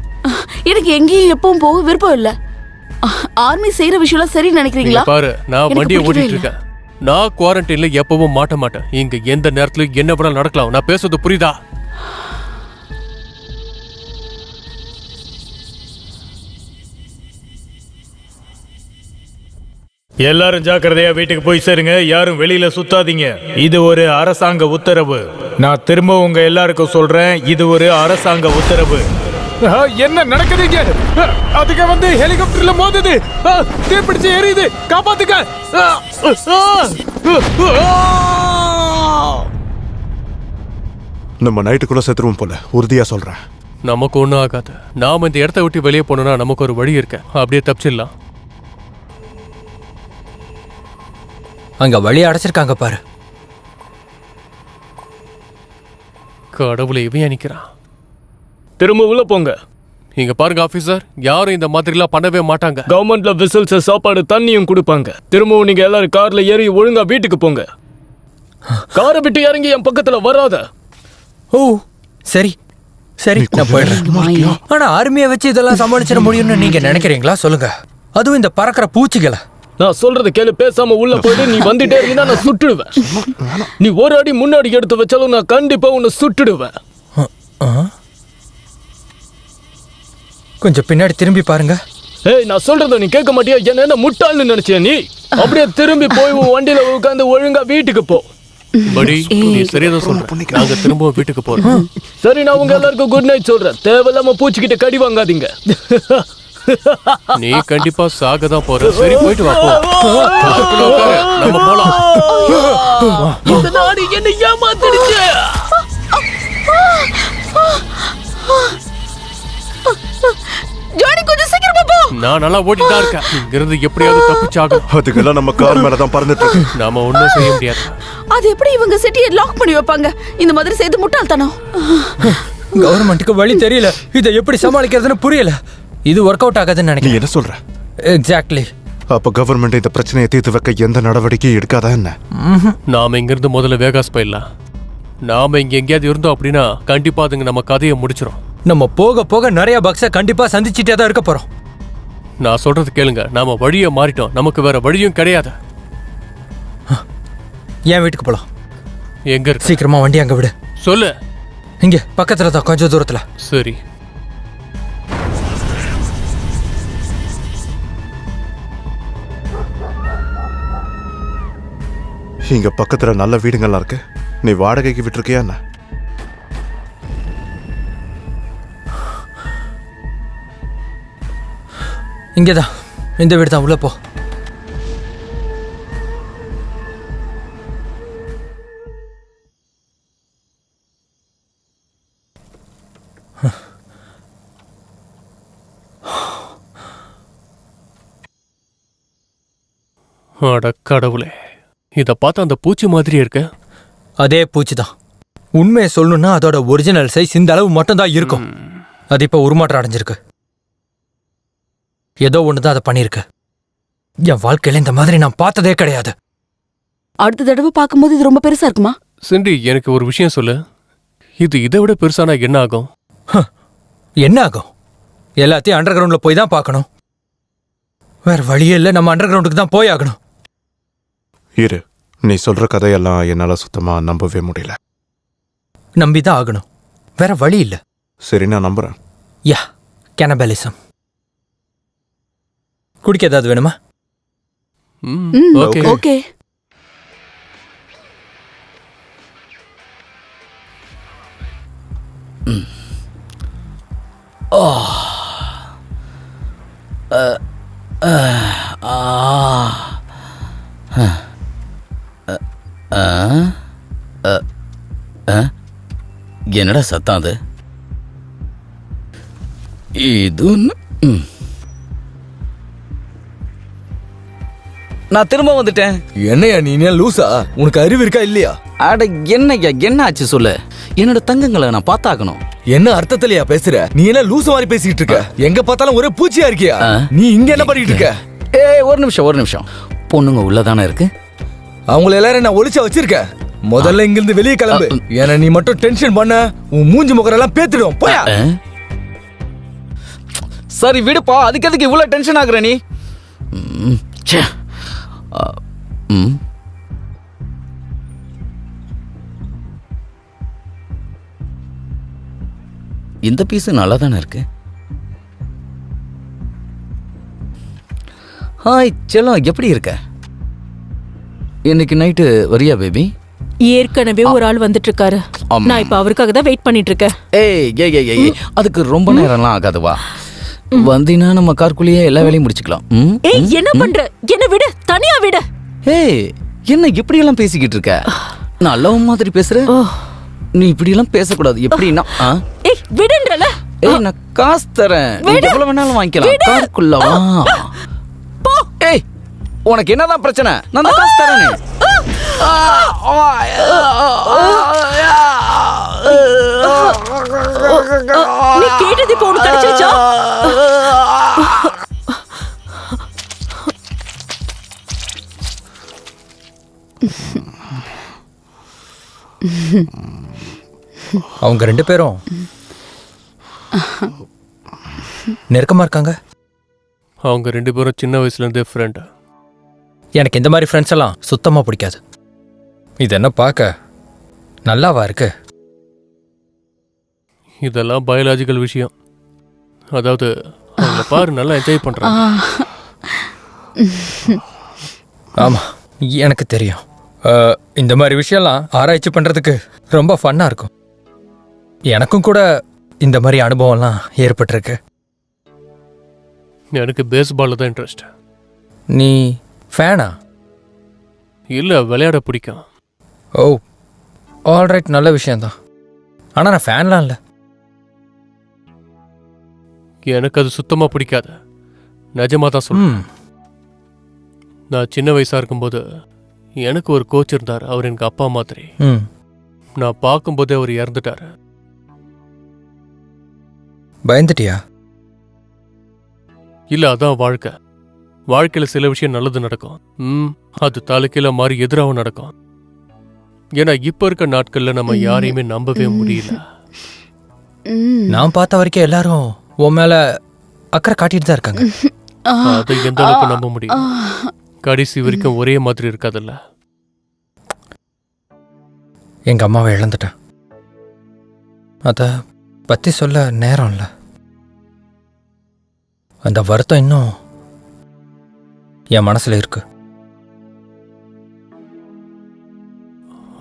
F: எனக்கு எங்கேயும் எப்பவும் போக விருப்பம் இல்ல. ஆர்மி செய்யற விஷயம் சரி நினைக்கிறீங்களா?
H: பாரு, நான்
F: எனக்கு
H: வண்டியை
F: பிடிக்கவே
H: ஓட்டிட்டு இருக்கேன். நான் குவாரண்டைன்ல எப்பவும் மாட்ட மாட்டேன். இங்க எந்த நேரத்துலயும் என்ன வேணாலும் நடக்கலாம். நான் பேசுறது புரியுதா?
E: எல்லாரும் ஜாக்கிரதையா வீட்டுக்கு போய் சேருங்க. யாரும் வெளியில சுத்தாதீங்க. இது ஒரு அரசாங்க உத்தரவு. நான் திரும்ப உங்க எல்லாருக்கும் சொல்றேன், இது ஒரு அரசாங்க உத்தரவு. என்ன நடக்குதுங்க? அதுக்கு வந்து ஹெலிகாப்டர்ல மோதுது. தீப்பிடிச்சு எரியுது. காப்பாத்துக்க.
L: நம்ம நைட்டுக்குள்ள செத்துருவோம் போல, உறுதியா சொல்றேன்.
H: நமக்கு ஒன்றும் ஆகாது. நாம இந்த இடத்த விட்டு வெளியே போனோம்னா நமக்கு ஒரு வழி இருக்கு. அப்படியே தப்பிச்சிடலாம்.
D: அங்க வழி அடைச்சிருக்காங்க பாரு.
H: கடவுளை இவன் நிக்கிறான்.
E: திரும்ப உள்ள போங்க.
H: இங்க பாருங்க ஆபீசர், யாரும் இந்த மாதிரிலாம் பண்ணவே மாட்டாங்க.
E: கவர்மெண்ட்ல விசில்ஸ், சாப்பாடு, தண்ணியும் கொடுப்பாங்க. திரும்பவும் நீங்க எல்லாரும் கார்ல ஏறி ஒழுங்கா வீட்டுக்கு போங்க. காரை விட்டு இறங்கி என் பக்கத்துல வராத.
D: ஓ சரி சரி, நான் போயிடுறேன். ஆனா ஆர்மியை வச்சு இதெல்லாம் சமாளிச்சிட முடியும்னு நீங்க நினைக்கிறீங்களா? சொல்லுங்க. அதுவும் இந்த பறக்கிற பூச்சிகளை.
E: நான் சொல்றது கேளு, பேசாம உள்ள போயிட்டு நீ வந்துட்டே இருந்தீங்கன்னா நான் சுட்டுடுவேன். நீ ஒரு அடி முன்னாடி எடுத்து வச்சாலும் நான் கண்டிப்பா உன்னை சுட்டுடுவேன்.
D: கொஞ்சம் பின்னாடி திரும்பி பாருங்க.
E: ஏய், நான் சொல்றத நீ கேட்க மாட்டியா? என்ன முட்டாள்னு நினைச்சியா நீ? அப்படியே திரும்பி போய் உன் வண்டியில உட்காந்து ஒழுங்கா வீட்டுக்கு போ.
H: படி, நீ சரியாதான் சொல்ற. நாங்க திரும்ப வீட்டுக்கு போறோம்.
E: சரி, நான் உங்க எல்லாருக்கும் குட் நைட் சொல்றேன். தேவையில்லாம பூச்சிக்கிட்ட கடி வாங்காதீங்க.
H: நீ கண்டிப்பா சாக தான் போற. சரி, போயிட்டு வா. நம்ம போலாம்.
E: இந்த நாடு என்ன ஏமாத்திடுச்சு.
F: ஜானி, கொஞ்சம் சீக்கிரமா போ.
H: நான் நல்லா ஓட்டிட்டு தான் இருக்கேன். இங்கிருந்து எப்படியாவது தப்பிச்சாகும்.
C: அதுக்கெல்லாம் நம்ம கார் மேலதான் பறந்துட்டு இருக்கு.
H: நாம ஒண்ணும் செய்ய முடியாது.
F: அது எப்படி இவங்க சிட்டியை லாக் பண்ணி வைப்பாங்க? இந்த மாதிரி செய்து முட்டாள்தனம்.
D: கவர்மெண்ட்டுக்கு வழி தெரியல. இதை எப்படி சமாளிக்கிறதுன்னு புரியல. இது ஒர்க் அவுட் ஆகாதுன்னு
L: நீ
D: நினைக்கிறேன்.
L: என்ன சொல்ற?
D: எக்ஸாக்ட்லி.
L: அப்ப கவர்மெண்ட் இந்த பிரச்சனையை தீர்த்து வைக்க எந்த நடவடிக்கையும் எடுக்காதா என்ன?
H: நாம இங்கிருந்து முதல்ல வேகாஸ் போயிடலாம். நாம இங்க எங்கேயாவது இருந்தோம் அப்படின்னா கண்டிப்பா அதுங்க நம்ம கதையை முடிச்சிடும்.
D: நம்ம போக போக நிறைய பக்ஸை கண்டிப்பா சந்திச்சுட்டே தான் இருக்க போறோம்.
H: நான் சொல்றது கேளுங்க, நாம வழியை மாறிட்டோம். நமக்கு வேற வழியும் கிடையாது.
D: என் வீட்டுக்கு போலாம்.
H: எங்க இருக்கு?
D: சீக்கிரமா வண்டி அங்க விடு.
H: சொல்லு.
D: இங்க பக்கத்துல தான், கொஞ்சம் தூரத்துல.
H: சரி.
L: இங்க பக்கத்துல நல்ல வீடுங்கள்லாம் இருக்கு. நீ வாடகைக்கு விட்டுருக்கியா என்ன?
D: இங்கதான், இந்த வீடு தான். உள்ள போ.
H: அட கடவுளே, இத பார்த்தா அந்த பூச்சி மாதிரி இருக்க.
D: அதே பூச்சி தான். உண்மையை சொல்லணும்னா அதோட ஒரிஜினல் சைஸ் இந்த அளவு மட்டும் தான் இருக்கும். அது இப்ப உருமாற்றம் அடைஞ்சிருக்கு. ஏதோ ஒண்ணுதான் அதை பண்ணிருக்கு. என் வாழ்க்கையில இந்த மாதிரி நான் பார்த்ததே கிடையாது.
F: அடுத்த தடவை பார்க்கும்போது இது ரொம்ப பெருசா இருக்குமா?
H: சிண்டி, எனக்கு ஒரு விஷயம் சொல்லு. இது இதை விட பெருசானா என்ன ஆகும்?
D: என்ன ஆகும்? எல்லாத்தையும் அண்டர் கிரவுண்ட்ல போய் தான் பார்க்கணும். வேற வழியே இல்லை. நம்ம அண்டர் கிரவுண்டுக்கு தான் போய் ஆகணும்.
L: இரு, நீ சொல்ற கதையெல்லாம் என்னால சுத்தமா நம்பவே முடியல.
D: நம்பிதான் ஆகணும். வேற வழி இல்லை.
L: சரி, நான் நம்புறேன்.
D: யா, கேனபாலிசம். குடிக்க ஏதாவது வேணுமா?
H: ஓகே.
F: ஓகே.
D: என்னடா சத்தம் அது? இது நான் திரும்ப வந்துட்டேன்.
G: என்னையா நீ லூசா? உனக்கு அறிவு இருக்கா இல்லையா?
D: அட என்னய்யா, என்ன ஆச்சு சொல்லு. என்னோட தங்கங்களை நான் பார்த்தாக்கணும்.
G: என்ன அர்த்தத்திலயா பேசுற? நீ என்ன லூசு மாதிரி பேசிட்டு இருக்க? எங்க பார்த்தாலும் ஒரே பூச்சியா இருக்கியா? நீ இங்க என்ன பண்ணிட்டு இருக்க?
D: ஏய், ஒரு நிமிஷம். பொண்ணுங்க உள்ளதானே இருக்கு.
G: அவங்கள எல்லாரும் நான் ஒளிச்சா வச்சிருக்கேன். முதல்ல இங்கிருந்து வெளியே கிளம்பு. ஏன்னா நீ மட்டும் டென்ஷன் பண்ண உன் மூஞ்சி முகரெல்லாம் பேத்துடும். போயா.
D: சரி விடுப்பா, அதுக்கு எதுக்கு இவ்வளவு டென்ஷன் ஆகுற நீ? இந்த பீஸ் நல்லா தானே இருக்கு. ஹாய் செல்லம், எப்படி இருக்க? இன்னைக்கு நைட்டு வரியா பேபி?
A: ஏற்கனவே ஒரு ஆள் வந்துட்டு இருக்காரு. நான் இப்ப அவருக்காக தான் வெயிட் பண்ணிட்டு இருக்கேன்.
D: ஏய், அதுக்கு ரொம்ப நேரம்லாம் ஆகாதுவா. வந்தீங்கன்னா நம்ம கார்க்குள்ளேயே எல்லா வேலையும் முடிச்சுக்கலாம்.
A: ஏய், என்ன பண்ற? என்ன விடு, தனியா விடு.
D: ஏய், என்ன இப்படி எல்லாம் பேசிக்கிட்டு இருக்க? நான் லவ் மாதிரி பேசுற. நீ இப்படி எல்லாம் பேசக்கூடாது. எப்படின்னா
A: ஏய், விடுன்றல.
D: ஏய், நான் காசு தரேன். நீ எவ்வளவு வேணாலும் வாங்கிக்கலாம். காருக்குள்ள வா. ஏய், உனக்கு என்னதான் பிரச்சனை? நான் காசு தரேன்.
A: நீ கேட்டது இப்போ உனக்கு கிடைச்சிருச்சா?
D: அவங்க 2 பேரும் நெருக்கமா இருக்காங்க.
H: அவங்க 2 பேரும் சின்ன வயசுலேருந்தே ஃப்ரெண்டு.
D: எனக்கு இந்த மாதிரி ஃப்ரெண்ட்ஸ் எல்லாம் சுத்தமா பிடிக்காது. இது என்ன பார்க்க நல்லாவா இருக்கு?
H: இதெல்லாம் பயாலஜிக்கல் விஷயம். அதாவது அவங்கள பாரு, நல்லா என்ஜாய் பண்ணுறாங்க.
D: ஆமா, எனக்கு தெரியும். இந்த மாதிரி விஷயம்லாம் ஆராய்ச்சி பண்றதுக்கு ரொம்ப ஃபன்னா இருக்கும். எனக்கும் கூட இந்த மாதிரி அனுபவம்லாம் ஏற்பட்டிருக்கு.
H: எனக்கு பேஸ்பாலில் தான் இன்ட்ரெஸ்ட்.
D: நீ ஃபேனா?
H: இல்லை, விளையாட பிடிக்கும்.
D: ஓ, ஆல்ரைட், நல்ல விஷயம்தான். ஆனால் நான் ஃபேன்லாம் இல்லை.
H: எனக்கு அது சுத்தமாக பிடிக்காது. நிஜமாக தான் சொல்றேன். நான் சின்ன வயசாக இருக்கும்போது எனக்கு ஒரு கோச் இருந்தார். அவர் எனக்கு அப்பா மாதிரி. நான் பார்க்கும்போதே அவர் இறந்துட்டார்.
D: பயந்துட்டியா?
H: இல்லை, அதான் வாழ்க்கை. வாழ்க்கையில் சில விஷயம் நல்லது நடக்கும், அது தலைக்கீழ மாறி எதிராகவும் நடக்கும். ஏன்னா இப்போ இருக்க நாட்களில் நம்ம யாரையுமே நம்பவே முடியல.
D: நான் பார்த்த வரைக்கும் எல்லாரும் உன் மேல அக்கறை காட்டிட்டு தான் இருக்காங்க.
H: அதை எந்த அளவுக்கு நம்ப முடியும்? கடைசி வரைக்கும் ஒரே மாதிரி இருக்காதுல்ல.
D: எங்க அம்மாவை இழந்துட்டேன். அதை பத்தி சொல்ல நேரம் இல்லை. அந்த வருத்தம் இன்னும் என் மனசுல இருக்கு.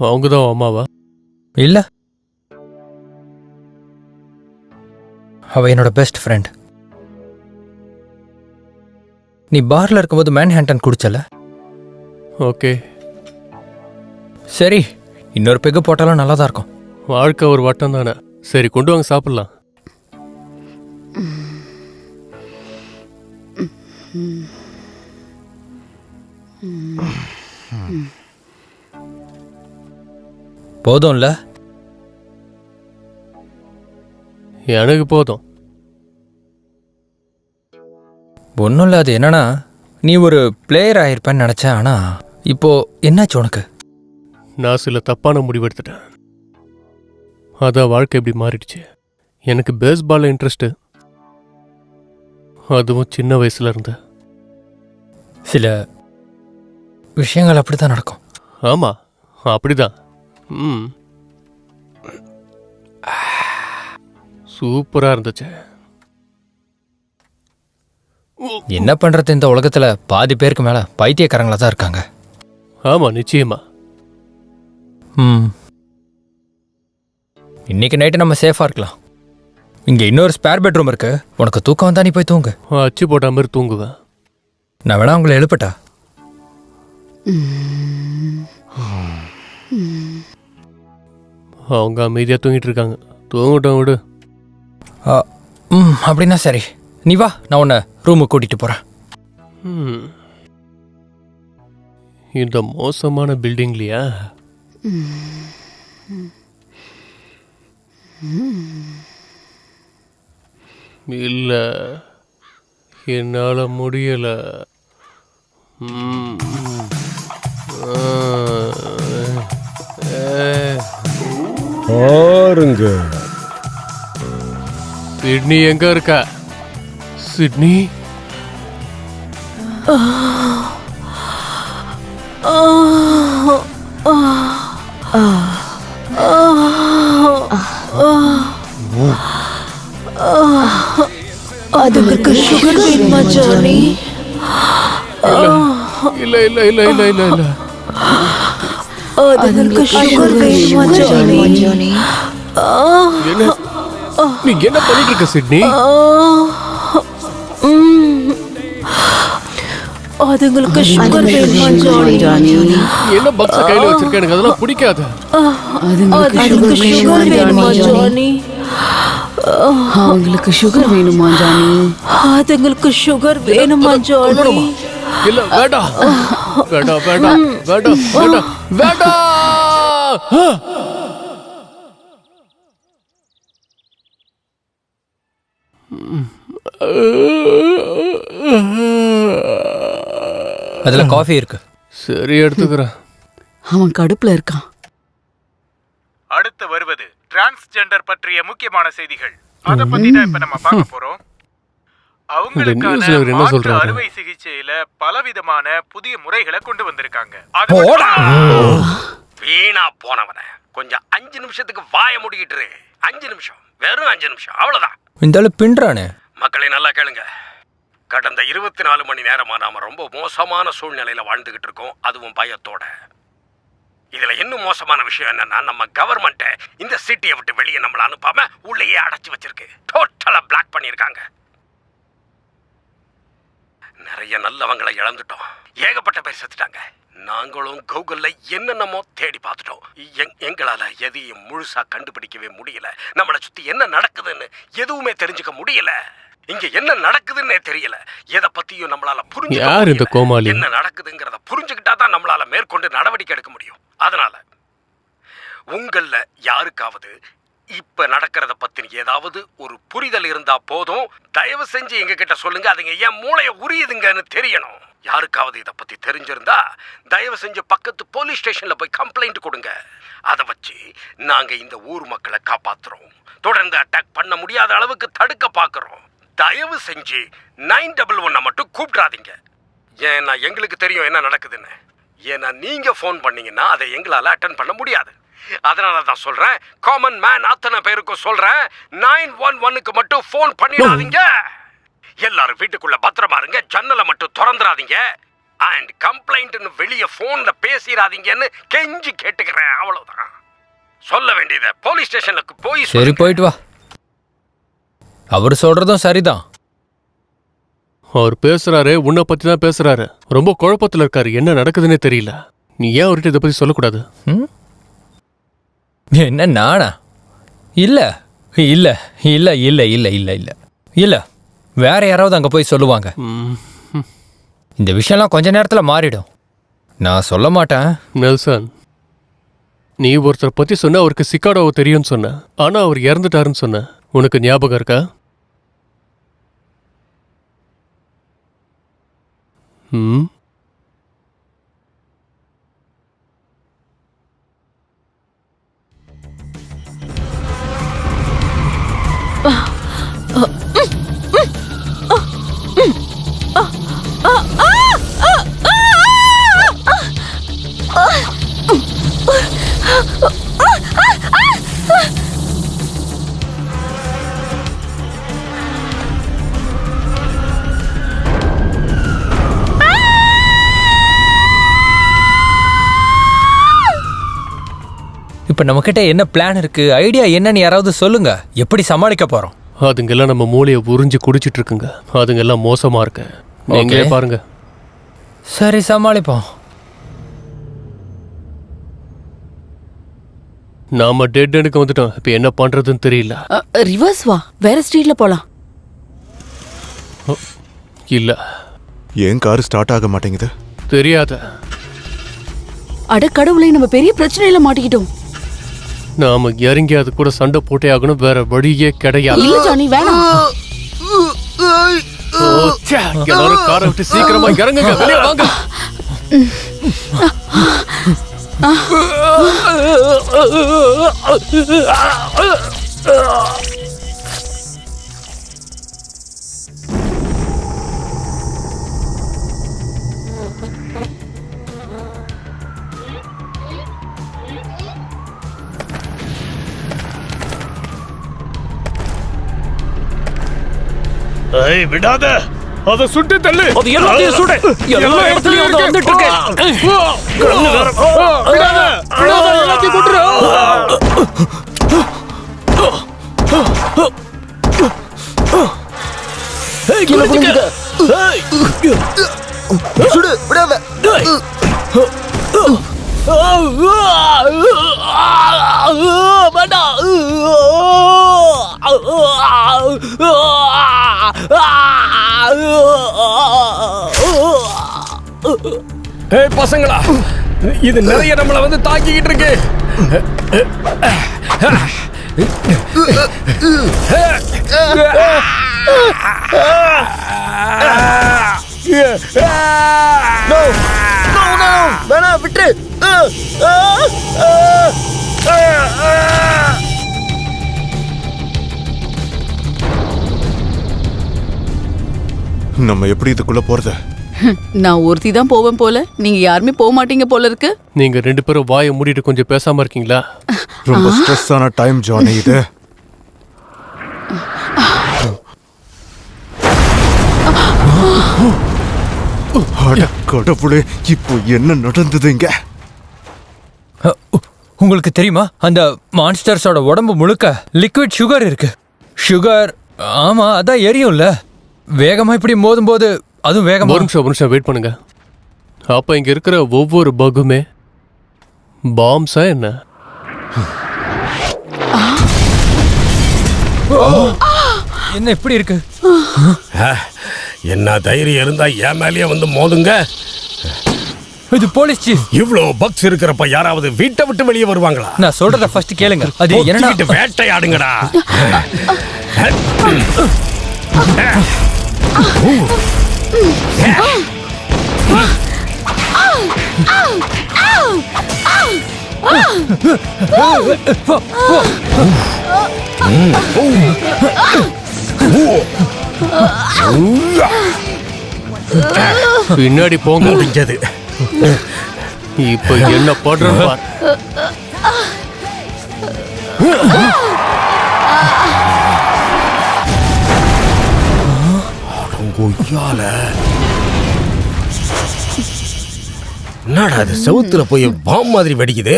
H: அவங்க தான் அம்மாவா?
D: இல்ல, அவ என்னோட பெஸ்ட் ஃப்ரெண்ட். நீ பார்ல இருக்கும்போது மேன்ஹாட்டன் குடிச்சல?
H: ஓகே,
D: சரி, இன்னொரு பெக்கு போட்டாலும் நல்லா தான் இருக்கும்.
H: வாழ்க்கை ஒரு வட்டம் தானே. சரி, கொண்டு வாங்க, சாப்பிடலாம்.
D: போதும்ல?
H: எனக்கு போதும்.
D: ஒன்றும் இல்லை. அது என்னன்னா, நீ ஒரு பிளேயர் ஆயிருப்பேன்னு நினச்சேன். ஆனால் இப்போ என்னாச்சு உனக்கு?
H: நான் சில தப்பான முடிவு எடுத்துட்டேன். அதான் வாழ்க்கை எப்படி மாறிடுச்சு. எனக்கு பேஸ்பாலில் இன்ட்ரெஸ்ட்டு, அதுவும் சின்ன வயசுல இருந்து.
D: சில விஷயங்கள் அப்படி தான் நடக்கும்.
H: ஆமாம், அப்படிதான். சூப்பராக இருந்துச்சு.
D: என்ன பண்றது, இந்த உலகத்துல பாதி பேருக்கு மேல பைத்தியக்காரங்களா தான் இருக்காங்க.
H: ஆமா, நிச்சயமா.
D: இன்னைக்கு நைட்டு நம்ம சேஃபா இருக்கலாம். இங்க இன்னொரு ஸ்பேர் பெட்ரூம் இருக்கு. உனக்கு தூக்கம் வந்தா நீ போய் தூங்கு.
H: அச்சு போட்ட மாதிரி தூங்குவேன்.
D: நான் வேணா உங்களை எழுப்பட்டா?
H: அவங்க அமைதியாக தூங்கிட்டு இருக்காங்க. தூங்கட்டும், விடு.
D: அப்படின்னா சரி, நீ வா, நான் உன்னை ரூமுக்கு கூட்டிட்டு போறேன்.
H: இந்த மோசமான பில்டிங்லையா? இல்ல, என்னால முடியல.
J: பாருங்க,
H: சிட்னி எங்க இருக்கா? சிட்னி,
A: அதுக்கு சுகர் வேணுமா ஜானி?
H: இல்ல இல்ல இல்ல இல்ல இல்ல இல்ல,
A: அதுக்கு சுகர் வேணுமா ஜானி?
H: என்ன நீ என்ன பண்ணிட்டு இருக்க சிட்னி?
A: அதுங்களுக்கு சுகர் வேணுமா ஜானி?
H: என்ன பக்ஸ கையில வச்சிருக்க? எனக்கு அதெல்லாம் பிடிக்காது.
A: அதுங்களுக்கு சுகர் வேணுமா ஜானி?
F: அவங்களுக்கு சுகர் வேணுமா ஜானி?
A: அதுங்களுக்கு சுகர் வேணுமா ஜானி?
H: இல்ல வேண்டாம் வேண்டாம் வேண்டாம் வேண்டாம் வேண்டாம் வேண்டாம்.
D: அதுல காஃபி இருக்கு.
H: சரி எடுத்துக்கிறேன்.
F: அவன் கடுப்புல இருக்கான்.
E: அடுத்து வருவது டிரான்ஸ்ஜெண்டர் பற்றிய முக்கியமான செய்திகள். அத பத்தி தான் இப்ப நம்ம பார்க்க போறோம். அவங்களுக்கான
H: newsல இவர் என்ன
E: மாற்று
H: சொல்றாரு?
E: அறுவை சிகிச்சையில பலவிதமான புதிய முறைகளை கொண்டு வந்திருக்காங்க.
J: வீணா போனவன கொஞ்சம் 5 நிமிஷத்துக்கு வாய மூடிக்கிட்டு இரு. 5 நிமிஷம், வெறும் 5 நிமிஷம், அவ்வளவுதான்.
D: இந்த ஆளு பின்றானே.
J: மக்களை நல்லா கேளுங்க. கடந்த 24 மணி நேரமா நாம ரொம்ப மோசமான சூழ்நிலையில வாழ்ந்துகிட்டு இருக்கோம், அதுவும் பயத்தோட. இதுல இன்னும் மோசமான விஷயம் என்னன்னா, நம்ம கவர்மெண்ட் இந்த சிட்டியை விட்டு வெளியே நம்மள அனுப்பாம உள்ளேயே அடைச்சு வச்சிருக்கு. டோட்டலா பிளாக் பண்ணிருக்காங்க. நிறைய நல்லவங்களை இழந்துட்டோம். ஏகப்பட்ட பேர் செத்துட்டாங்க. நாங்களும் கூகுள்ல என்னென்னமோ தேடி பார்த்துட்டோம். எங்களால எதையும் முழுசா கண்டுபிடிக்கவே முடியல. நம்மளை சுத்தி என்ன நடக்குதுன்னு எதுவுமே தெரிஞ்சுக்க முடியல. இங்க என்ன நடக்குதுன்னே தெரியல. எதை பத்தியும் நம்மளால
H: யார் இந்த கோமாளி?
J: என்ன நடக்குதுங்கிறத புரிஞ்சுக்கிட்டா தான் நம்மளால மேற்கொண்டு நடவடிக்கை எடுக்க முடியும். அதனால உங்கள யாருக்காவது இப்ப நடக்கிறத பத்தி ஏதாவது ஒரு புரிதல் இருந்தா போதும், தயவு செஞ்சு எங்க கிட்ட சொல்லுங்க. அதுங்க ஏன் மூளைய உரியுதுங்கன்னு தெரியணும். யாருக்காவது இத பத்தி தெரிஞ்சிருந்தா தயவு செஞ்சு பக்கத்து போலீஸ் ஸ்டேஷன்ல போய் கம்ப்ளைண்ட் கொடுங்க. அதை வச்சு நாங்க இந்த ஊர் மக்களை காப்பாத்துறோம். தொடர்ந்து அட்டாக் பண்ண முடியாத அளவுக்கு தடுக்க பாக்குறோம். தயவு செஞ்சு 911 மட்டும் கூப்பிடாதீங்க. ஏன்னா எங்களுக்கு தெரியும் என்ன நடக்குதுன்னு. ஏன்னா நீங்க போன் பண்ணீங்கன்னா அதை எங்களால அட்டென்ட் பண்ண முடியாது. அதனால தான் சொல்றேன், காமன் மேன் அத்தனை பேருக்கும் சொல்றேன், 911க்கு மட்டும் போன் பண்ணிடாதீங்க. எல்லாரும் வீட்டுக்குள்ள பத்திரமா இருங்க. ஜன்னலை மட்டும் திறந்துடாதீங்க. அண்ட் கம்ப்ளைண்ட்னு வெளியே போன்ல பேசிடாதீங்கன்னு கெஞ்சி கேட்டுக்கிறேன். அவ்வளவுதான். சொல்ல வேண்டியதை போலீஸ் ஸ்டேஷனுக்கு போய்
D: சரி, போயிட்டு வா. அவர் சொல்றதும் சரிதான்.
H: அவர் பேசுறாரு, உன்னை பத்தி தான் பேசுறாரு. ரொம்ப குழப்பத்துல இருக்காரு. என்ன நடக்குதுன்னே தெரியல. நீ ஏன் அவர்கிட்ட இதை பத்தி சொல்லக்கூடாது?
D: என்ன நானா? இல்ல இல்ல இல்ல இல்ல இல்ல இல்ல இல்ல இல்ல வேற யாராவது அங்க போய் சொல்லுவாங்க. இந்த விஷயம்லாம் கொஞ்ச நேரத்துல மாறிடும். நான் சொல்ல மாட்டேன்.
H: நெல்சன், நீ ஒருத்தர் பத்தி சொன்ன அவருக்கு சிக்காடோவை தெரியும்னு சொன்ன. ஆனா அவர் இறந்துட்டாருன்னு சொன்ன. உனக்கு ஞாபகம் இருக்கா?
D: இப்ப நம்ம கிட்ட என்ன பிளான் இருக்கு, ஐடியா என்னன்னு யாராவது சொல்லுங்க. எப்படி சமாளிக்க போறோம்?
H: அதுங்கெல்லாம் நம்ம மூளையை உறிஞ்சி குடிச்சிட்டு இருக்குங்க. அதுங்கெல்லாம் மோசமா இருக்கு. நீங்களே பாருங்க.
D: சரி, சமாளிப்போம்.
H: நாம டெட் எண்டுக்கு வந்துட்டோம். இப்ப என்ன பண்றதுன்னு தெரியல.
F: ரிவர்ஸ் வா, வேற ஸ்ட்ரீட்ல போலாம்.
H: இல்ல,
L: ஏன் கார் ஸ்டார்ட் ஆக மாட்டேங்குது?
H: தெரியாத.
F: அட கடவுளே, நம்ம பெரிய பிரச்சனையில மாட்டிக்கிட்டோம்.
H: நாம இறங்கி அது கூட சண்டை போட்டே ஆகணும். வேற வழியே கிடையாது.
F: இல்ல ஜானி, வேணாம்.
H: எல்லாரும் காரை விட்டு சீக்கிரமா இறங்குங்க. வெளியே வாங்க.
E: விடாத, அத சுட்டு தள்ளு.
D: அது எல்லாத்தையும் சுடு. எல்லா இடத்துலயும் வந்துட்டு இருக்கு.
E: விடாத, விடாத, எல்லாத்தையும் கொட்டுற.
G: சுடு, விடாத.
D: வேண்டாம்.
J: ஏய் பசங்களா, இது நிறைய நம்மள வந்து தாக்கிக்கிட்டு இருக்கு.
D: வேணா விட்டு.
L: நம்ம எப்படி இதுக்குள்ள போறது?
F: நான் ஒருத்தி தான் போவேன் போல, நீங்க யாருமே போக மாட்டீங்க போல இருக்கு.
H: நீங்க 2 பேரும் வாயை மூடிட்டு கொஞ்சம் பேசாம இருக்கீங்களா?
L: ரொம்ப ஸ்ட்ரெஸ்ஸான டைம் ஜானி இது. அட கடவுளே, இப்போ என்ன நடந்தது இங்க?
M: உங்களுக்கு தெரியுமா, அந்த மான்ஸ்டர்ஸோட உடம்பு முழுக்க லிக்விட் சுகர் இருக்கு. சுகர், ஆமா, அதான் எரியும்ல. வேகமா இப்படி மோதும் போது அதுவும் வேகமா.
H: ஒரு நிமிஷம் வெயிட் பண்ணுங்க. அப்ப இங்க இருக்கிற ஒவ்வொரு பகுமே பாம்ஸா என்ன?
M: என்ன இப்படி இருக்கு?
J: என்ன தைரியம் இருந்தா என் மேலேயே வந்து மோதுங்க.
M: இது போலீஸ் சீஃப்.
J: இவ்ளோ பக்ஸ் இருக்கிறப்ப யாராவது வீட்டை விட்டு வெளியே வருவாங்களா?
M: நான் சொல்றத ஃபர்ஸ்ட் கேளுங்க. அது என்ன?
J: வேட்டையாடுங்கடா.
H: பின்னாடி போங்க.
J: முடிஞ்சது.
H: இப்ப என்ன பண்றேன் பார்.
J: என்னடா அது செவுத்துல போய் பாம் மாதிரி வெடிக்குது?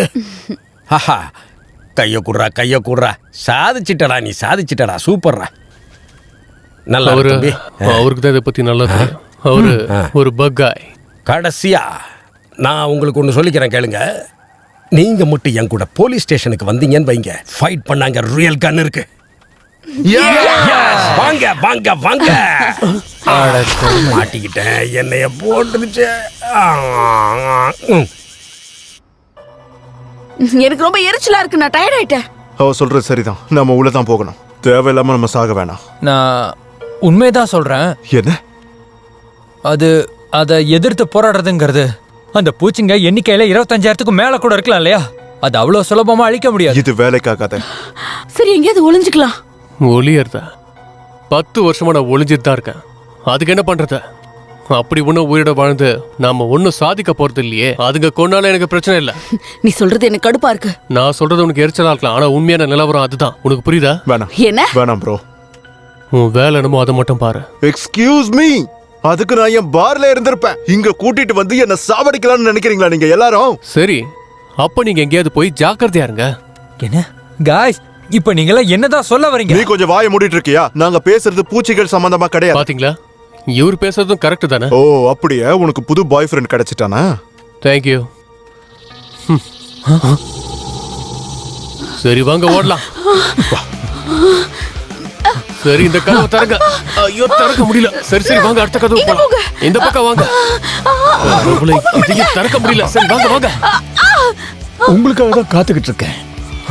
J: ஹஹா, கைய குடுறா. சாதிச்சிட்டடா, நீ சாதிச்சிட்டடா. சூப்பர்ரா. நல்லா இருக்கு.
H: அவருக்கு தான் இதை பத்தி நல்லா தெரியும். அவரு ஒரு பக்காய்.
J: கடைசியா நான் உங்களுக்கு ஒன்று சொல்லிக்கிறேன், கேளுங்க. நீங்க மட்டும் என் கூட போலீஸ் ஸ்டேஷனுக்கு வந்தீங்கன்னு வைங்க, ஃபைட் பண்ணாங்க. ரியல் கன் இருக்கு. வாங்க வாங்க வாங்க. மாட்டிக்கிட்டேன், என்னைய போட்டுருச்சு.
F: எனக்கு ரொம்ப எரிச்சலா இருக்கு, நான் டயர்ட் ஆயிட்டேன்.
L: அவ சொல்றது சரிதான், நம்ம உள்ளதான் போகணும். தேவையில்லாம நம்ம சாக வேணாம்.
M: நான் உண்மைதான் சொல்றேன்.
L: என்ன?
M: அதை எதிர்த்து போராடுறதுங்கிறது, அந்த பூச்சிங்க எண்ணிக்கையில 25,000க்கும் மேல கூட இருக்கலாம் இல்லையா? அது அவ்வளவு சுலபமா அழிக்க முடியாது.
L: இது வேலைக்காகாத.
F: சரி, எங்கேயாவது ஒளிஞ்சுக்கலாம்.
H: ஒளியறதா? 10 வருஷமா நான் ஒளிஞ்சிட்டு தான் இருக்கேன். அதுக்கு என்ன பண்றது? அப்படி ஒன்னும் உயிரிட வாழ்ந்து நாம ஒன்னும் சாதிக்க போறது இல்லையே. அதுங்க கொண்டாலும் எனக்கு பிரச்சனை இல்ல.
F: நீ சொல்றது எனக்கு கடுப்பா இருக்கு.
H: நான் சொல்றது உனக்கு எரிச்சலா இருக்கலாம், ஆனா உண்மையான நிலவரம் அதுதான். உனக்கு புரியுதா?
L: வேணாம்.
F: என்ன?
L: வேணாம் ப்ரோ.
H: உன் வேலை என்னமோ அதை மட்டும் பாரு.
L: எக்ஸ்கியூஸ் மீ, அதுக்கு நான் என் பார்ல இருந்திருப்பேன். இங்க கூட்டிட்டு வந்து என்ன சாவடிக்கலாம்னு நினைக்கிறீங்களா நீங்க எல்லாரும்?
H: சரி, அப்ப நீங்க எங்கேயாவது போய் ஜாக்கிரதையா இருங்க.
M: என்ன காய்ஸ், இப்ப நீங்க என்னதான் சொல்ல வரீங்க?
L: நீ கொஞ்சம் வாயை மூடிட்டு இருக்கியா? நாங்க பேசுறது பூச்சிகள் சம்பந்தமா கிடையாது.
H: பாத்தீங்களா, இவர் பேசுறதும் கரெக்ட் தானே?
L: ஓ அப்படியே, உனக்கு புது பாய் ஃப்ரெண்ட் கிடைச்சிட்டானா?
H: தேங்க்யூ. சரி வாங்க ஓடலாம். சரி, இந்த கதவை தரங்க. ஐயோ, திறக்க முடியல. சரி வாங்க, அடுத்த கதவு போலாம். இந்த பக்கம் வாங்க. இதையும் திறக்க முடியல. சரி வாங்க வாங்க.
E: உங்களுக்காக தான் காத்துக்கிட்டு இருக்கேன்.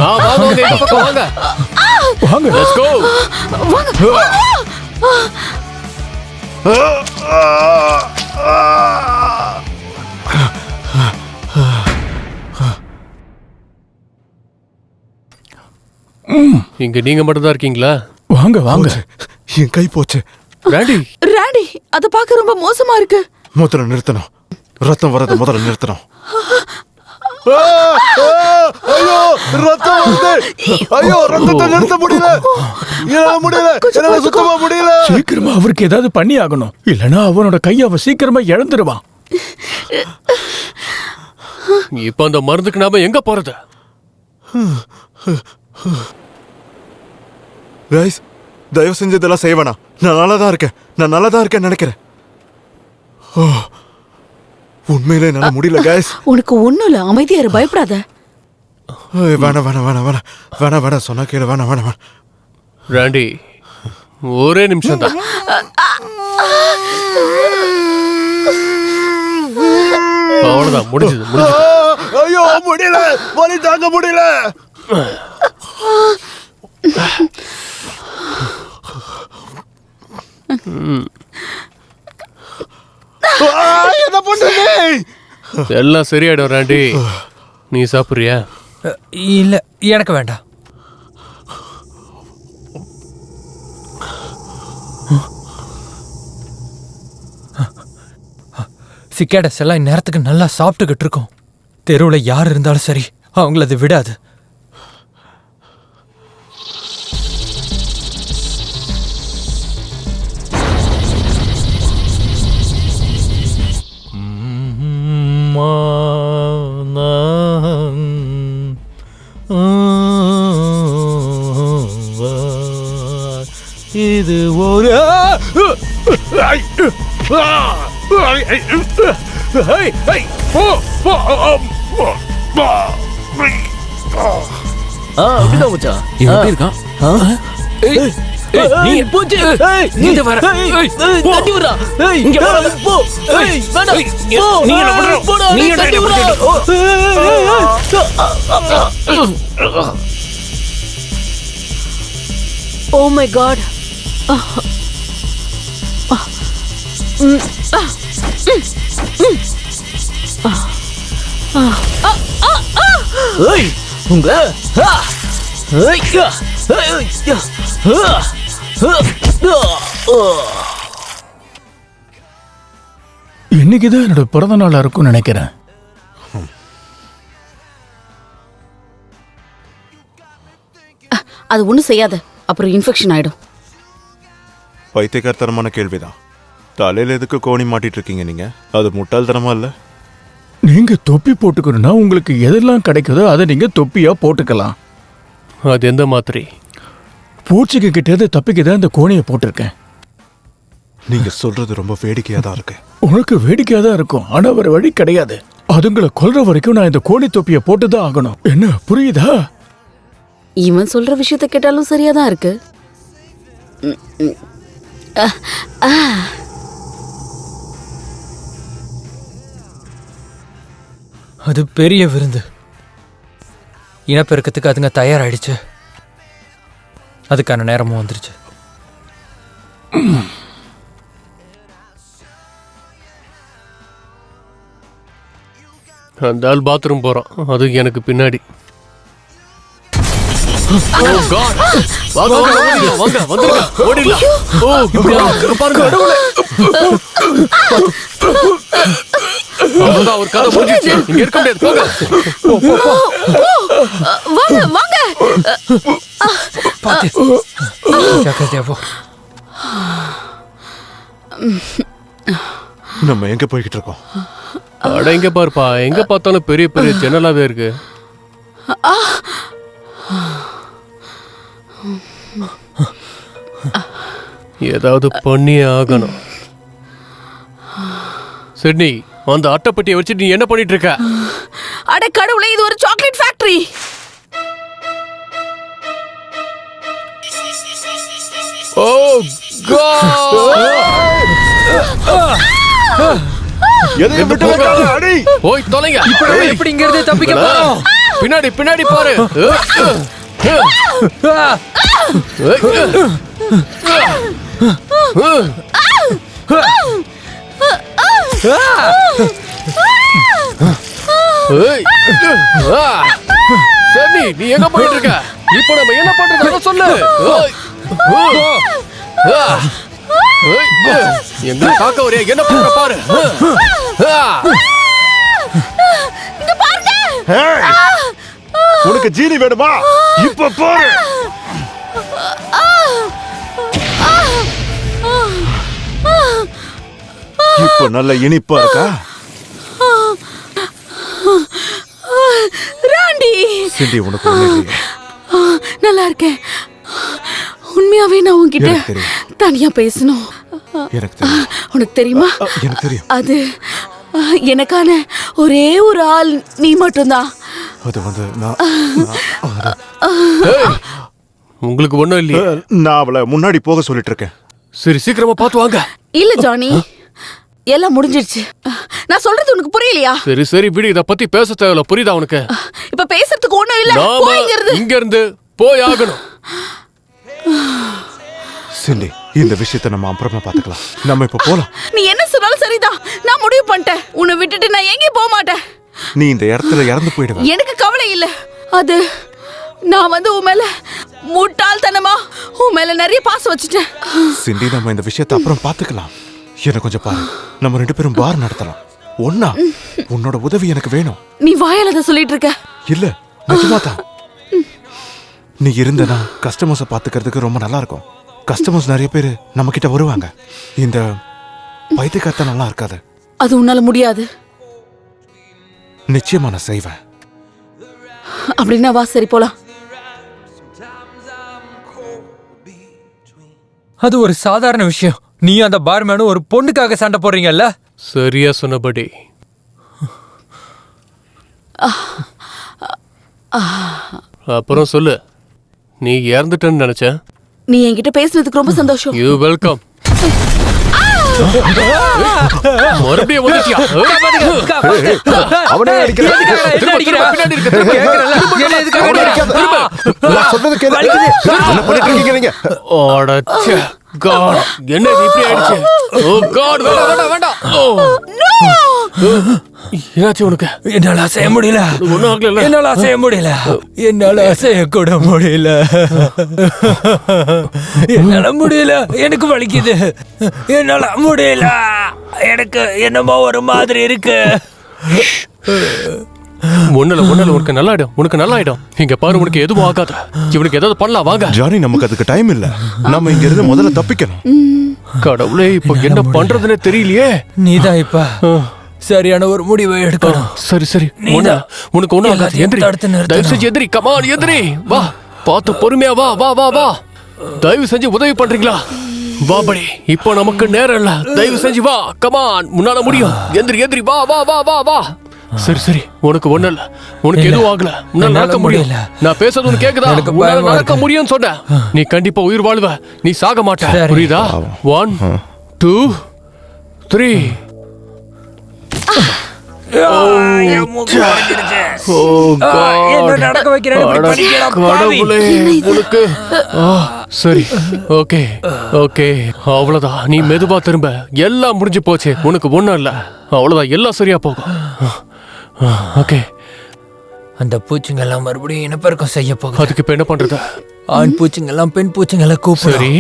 H: வாங்க, இந்த பக்கம் வாங்க.
E: வாங்க.
H: Let's go. இங்க நீங்க மட்டும் தான் இருக்கீங்களா?
E: வாங்க வாங்க.
L: என் கை போச்சு.
H: ராண்டி,
F: அத பார்க்க ரொம்ப மோசமா இருக்கு.
L: முதல்ல நிறுத்தணும். ரத்தம் வரத முதல்ல நிறுத்தணும். ஐயோ, ரத்தம் வருது. ஐயோ, ரத்தத்தை நிறுத்த முடியல. என்னால சுத்தமா முடியல.
E: சீக்கிரமா அவருக்கு ஏதாவது பண்ணி ஆகணும், இல்லனா அவனோட கையை அவ சீக்கிரமா இழந்துருவான்.
H: இப்ப அந்த மருந்துக்கு நாம எங்க போறது?
L: கைஸ், தயவு செஞ்சு இதெல்லாம் செய்வேனா? நான் நல்லா தான் இருக்கேன் நினைக்கிறேன். உண்மையிலே என்னால முடியல கைஸ்.
F: உனக்கு ஒண்ணும் இல்ல, அமைதியா இரு, பயப்படாத.
L: வேணாம் சொன்னா கேளு. வேணாம்.
H: ராண்டி, ஒரே நிமிஷம் தான். அவ்வளவுதான், முடிஞ்சது முடிஞ்சது.
C: ஐயோ முடியல, வலி தாங்க முடியல. என்ன பண்றீங்க?
H: எல்லாம் சரியாயிடும் ராண்டி. நீ சாப்பிடுறியா?
M: இல்ல, எனக்கு வேண்டாம். சிக்கேடஸ் எல்லாம் இந்நேரத்துக்கு நல்லா சாப்பிட்டுக்கிட்டு இருக்கோம். தெருவில் யார் இருந்தாலும் சரி, அவங்கள அது விடாது.
H: இது ஒரு
D: அப்படிதான் மச்சான்.
B: இவன் எப்படி இருக்கான்?
D: நீ போச்சு.
B: இங்க வர.
D: தட்டி விடுறா. இங்க வர. போ. வேண்டாம். போ.
B: நீ என்ன பண்ற?
D: போடா.
B: நீ என்ன
D: தட்டி விடுறா.
A: Oh my god.
D: ஏய் உங்க
E: இன்னைக்குதான் என்னோட பிறந்த நாளா இருக்கும்னு நினைக்கிறேன்.
F: அது ஒண்ணும் செய்யாத, அப்புறம் இன்ஃபெக்ஷன் ஆயிடும்.
L: பைத்தியக்காரத்தனமான கேள்விதான். தலையில எதுக்கு கோணி மாட்டிட்டு இருக்கீங்க நீங்க? அது முட்டாள்தனமா இல்ல?
E: நீங்க தொப்பி போட்டுக்கணும்னா உங்களுக்கு எதெல்லாம் கிடைக்குதோ அதை நீங்க தொப்பியா போட்டுக்கலாம்.
H: அது எந்த மாத்திரை?
E: பூச்சிக்கு கிட்டே தப்பிக்கதான் இந்த கோணியை போட்டிருக்கேன்.
L: நீங்க சொல்றது ரொம்ப வேடிக்கையா தான் இருக்கு.
E: உனக்கு வேடிக்கையா தான் இருக்கும், ஆனா வேற வழி கிடையாது. அதுங்களை கொல்ற வரைக்கும் நான் இந்த கோணி தொப்பியை போட்டுதான் ஆகணும். என்ன புரியுதா?
F: இவன் சொல்ற விஷயத்த கேட்டாலும் சரியாதான் இருக்கு.
M: அது பெரிய விருந்து. இனப்பெருக்கத்துக்கு அதுங்க தயாராயிடுச்சு. அதுக்கான நேரமும் வந்துருச்சு.
H: அந்த ஆள் பாத்ரூம் போறான், அது எனக்கு பின்னாடி. Oh God! வாங்க வாங்க வந்துருங்க, ஓடிடலாம். ஓ பாருங்க, அவ்வளவுதான், ஒரு கதை முடிஞ்சிச்சு. இங்க இருக்க முடியாது, போங்க.
F: வாங்க வாங்க.
M: பாத்து ஜாக்கிரதையா போ.
L: நம்ம எங்க போய்கிட்டு இருக்கோம்?
H: அட எங்க பாருப்பா, எங்க பார்த்தாலும் பெரிய பெரிய ஜன்னலாவே இருக்கு. ஏதாவது பண்ணியே ஆகணும். சிட்னி, அந்த அட்டைப்பட்டியை வச்சுட்டு நீ என்ன பண்ணிட்டு இருக்க?
F: அட கடவுளே, இது ஒரு சாக்லேட் ஃபேக்டரி.
H: ஓ காட்!
C: எதையும் விட்டு வைக்காத, அடி.
H: போய் தொலைங்க.
M: எப்படிங்கிறது தப்பிக்க போறோம்.
H: பின்னாடி பின்னாடி பாரு. சரி, நீ எங்க போயிட்டு இருக்க? இப்போ நம்ம என்ன பண்றது சொல்லு. எங்க காக்க ஒரே என்ன பண்ற பாரு.
C: உனக்கு ஜீனி வேணுமா? இப்ப பாரு. இப்ப நல்ல இனிப்பா இருக்கா?
F: ராண்டி,
L: சிண்டி, உனக்கு ஒண்ணு இல்லையே?
F: நல்லா இருக்கேன். உண்மையாவே நான் உன்கிட்ட
L: எனக்கு தெரியும்.
F: தனியா பேசணும்.
L: எனக்கு தெரியும்.
F: உனக்கு தெரியுமா?
L: எனக்கு தெரியும்.
F: அது எனக்கான ஒரே ஒரு ஆள் நீ மட்டும்தான்.
L: அது வந்து
H: உங்களுக்கு ஒண்ணும் இல்லையே?
L: நான் அவளை முன்னாடி போக சொல்லிட்டு இருக்கேன்.
H: சரி, சீக்கிரமா பார்த்து வாங்க.
F: இல்ல ஜானி, எல்லாம் முடிஞ்சிருச்சு. நான் சொல்றது உனக்கு புரியலையா?
H: சரி சரி விடு, இத பத்தி பேச தேவையில்ல, புரியுதா உனக்கு?
F: இப்ப பேசுறதுக்கு ஒண்ணும் இல்ல.
H: நாம இங்க இருந்து போய் ஆகணும்.
L: சிண்டி, இந்த விஷயத்தை நம்ம அப்புறமா பாத்துக்கலாம். நம்ம இப்ப போலாம்.
F: நீ என்ன சொன்னாலும் சரிதான். நான் முடிவு பண்ணிட்டேன். உன்னை விட்டுட்டு நான் எங்கேயும் போக மாட்டேன்.
L: நீ இந்த இடத்துல இறந்து போயிடுவ.
F: எனக்கு கவலை இல்ல. அது நான் உன் மேல முட்டாள்தனமா உன் மேல நிறைய பாசம் வச்சுட்டேன்.
L: சிண்டி, நம்ம இந்த விஷயத்தை அப்புறம் பாத்துக்கலாம். என்ன கொஞ்சம் பாரு, நம்ம 2 பேரும் பார் நடத்தலாம். ஒன்னா உன்னோட உதவி எனக்கு வேணும்.
F: நீ வாயால அதை சொல்லிட்டு இருக்க?
L: இல்ல, நிஜமாதான். நீ இருந்தனா கஸ்டமர்ஸை பாத்துக்கிறதுக்கு ரொம்ப நல்லா இருக்கும். கஸ்டமர்ஸ் நிறைய பேர் நம்ம கிட்ட வருவாங்க. இந்த பைத்தியக்காரத்த நல்லா இருக்காது.
F: அது உன்னால முடியாது.
L: நிச்சயமா நான் செய்வேன்.
F: அப்படின்னா வா, சரி போலாம்.
M: அது ஒரு சாதாரண விஷயம். நீ அந்த பார்மேனும் ஒரு பொண்ணுக்காக சண்டை போடுறீங்கல்ல?
H: சரியா சொன்னபடி. அப்புறம் சொல்லு, நீ இறந்துட்டேன்னு நினைச்சேன்.
F: நீ என்கிட்ட பேசுனதுக்கு ரொம்ப சந்தோஷம்.
H: You welcome. மறுபடியும் வந்துட்டியா?
L: அவனே அடிக்கிறான். நான் சொல்றது கேளு. என்ன பண்ணிட்டு இருக்கீங்க நீங்க?
H: அடச்சே காட், என்ன இது இப்படி ஆயிடுச்சு? ஓ காட், வேண்டாம் வேண்டாம். என்னாச்சு உனக்கு?
M: என்னால அசைய முடியல.
H: ஒண்ணும் ஆகல.
M: என்னால அசைய முடியல. என்னால அசைய கூட முடியல. என்னால முடியல. எனக்கு வலிக்குது. என்னால முடியல. எனக்கு என்னமோ ஒரு மாதிரி இருக்கு.
H: ஒண்ணுல உனக்கு நல்லாயிடும். உனக்கு நல்லாயிடும். இங்க பாரு, உனக்கு எதுவும் ஆகாது. இவனுக்கு ஏதாவது பண்ணலாம், வாங்க.
L: ஜானி, நமக்கு அதுக்கு டைம் இல்ல. நம்ம இங்க இருந்து முதல்ல தப்பிக்கணும்.
H: கடவுளே, இப்ப என்ன பண்றதுன்னு தெரியலையே.
M: நீதான் இப்ப சரியான ஒரு முடிவை எடுக்கணும்.
H: சரி சரி, உனக்கு ஒண்ணும் ஆகாது. எந்திரி, தயவு செஞ்சு எந்திரி. கமான், எந்திரி. வா, பார்த்து பொறுமையா வா வா வா வா. தயவு செஞ்சு உதவி பண்றீங்களா? வா படி, இப்போ நமக்கு நேரம் இல்ல. தயவு செஞ்சு வா, கமான், முன்னால முடியும். எந்திரி எந்திரி, வா வா வா வா வா. சரி சரி, உனக்கு ஒண்ணு இல்ல. உனக்கு எதுவும் ஆகல. உன்னால நடக்க முடியும். நான் பேசுறது உனக்கு கேக்குதா? உன்னால நடக்க முடியும்னு சொன்னேன். நீ கண்டிப்பா உயிர் வாழ்வ. நீ சாக மாட்ட, புரியுதா? 1 2 3. சரி, ஓகே ஓகே, அவ்வளவுதான். நீ மெதுவா திரும்ப. எல்லாம் முடிஞ்சு போச்சு. உனக்கு ஒண்ணும் இல்ல. அவ்வளவுதான், எல்லாம் சரியா போகும். ஓகே.
M: அந்த பூச்சிங்க எல்லாம் மறுபடியும் இனப்பெருக்கம் செய்ய போகுது.
H: அதுக்கு இப்ப என்ன பண்றது?
M: ஆண் பூச்சிங்க எல்லாம் பெண் பூச்சிங்களை கூப்பிடு.
H: சரி,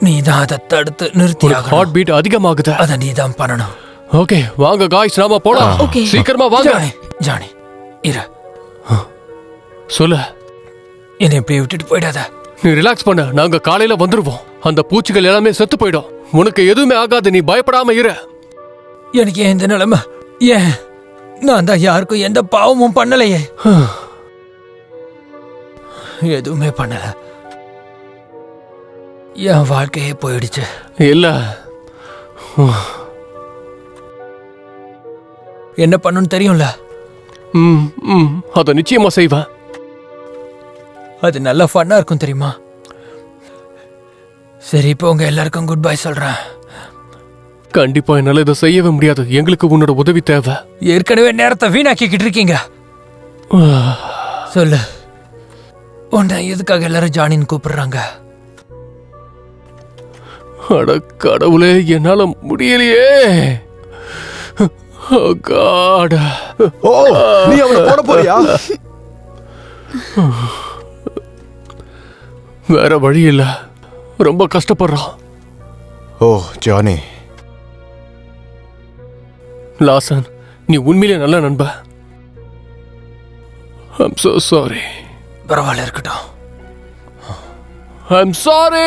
M: நீதான் அதை தடுத்து நிறுத்தி.
H: ஹார்ட் பீட் அதிகமாகுது.
M: அதை நீதான் பண்ணணும்.
H: ஓகே, வாங்க காய்ஸ், நாம போலாம். சீக்கிரமா வாங்க.
M: ஜானி இரு.
H: சொல்லு.
M: என்னை இப்படி விட்டுட்டு போயிடாத.
H: நீ ரிலாக்ஸ் பண்ண. நாங்க காலையில வந்துருவோம். அந்த பூச்சிகள் எல்லாமே செத்து போயிடும். உனக்கு எதுவுமே ஆகாது. நீ பயப்படாம இரு.
M: எனக்கு ஏன் இந்த நிலைமை? ஏன் நான் தான் யாருக்கும் எந்த பாவமும் பண்ணலையே. எதுவுமே பண்ணல. என் வாழ்க்கையே போயிடுச்சு.
H: இல்ல,
M: என்ன பண்ணணும்னு தெரியும்ல.
H: அத நிச்சயமா செய்வேன்.
M: அது நல்லா ஃபன்னா இருக்கும் தெரியுமா? சரி, இப்போ உங்க எல்லாருக்கும் குட் பை சொல்றேன்.
H: கண்டிப்பா என்னால இதை செய்யவே முடியாது. எங்களுக்கு உன்னோட உதவி தேவை.
M: ஏற்கனவே நேரத்தை வீணாக்கிக்கிட்டு இருக்கீங்க. சொல்லு, உன்னை எதுக்காக எல்லாரும் ஜானின்னு கூப்பிடுறாங்க?
H: அட கடவுளே, என்னால முடியலையே. Oh God.
L: ஓ, நீ அவனை போட போறியா?
H: வேற வழி இல்ல. ரொம்ப கஷ்டப்படுறான்.
L: ஓ ஜானி.
H: லாசன், நீ உண்மையிலே நல்ல நண்ப. I'm so sorry.
M: பரவாயில்ல, இருக்கட்டும்.
H: I'm sorry.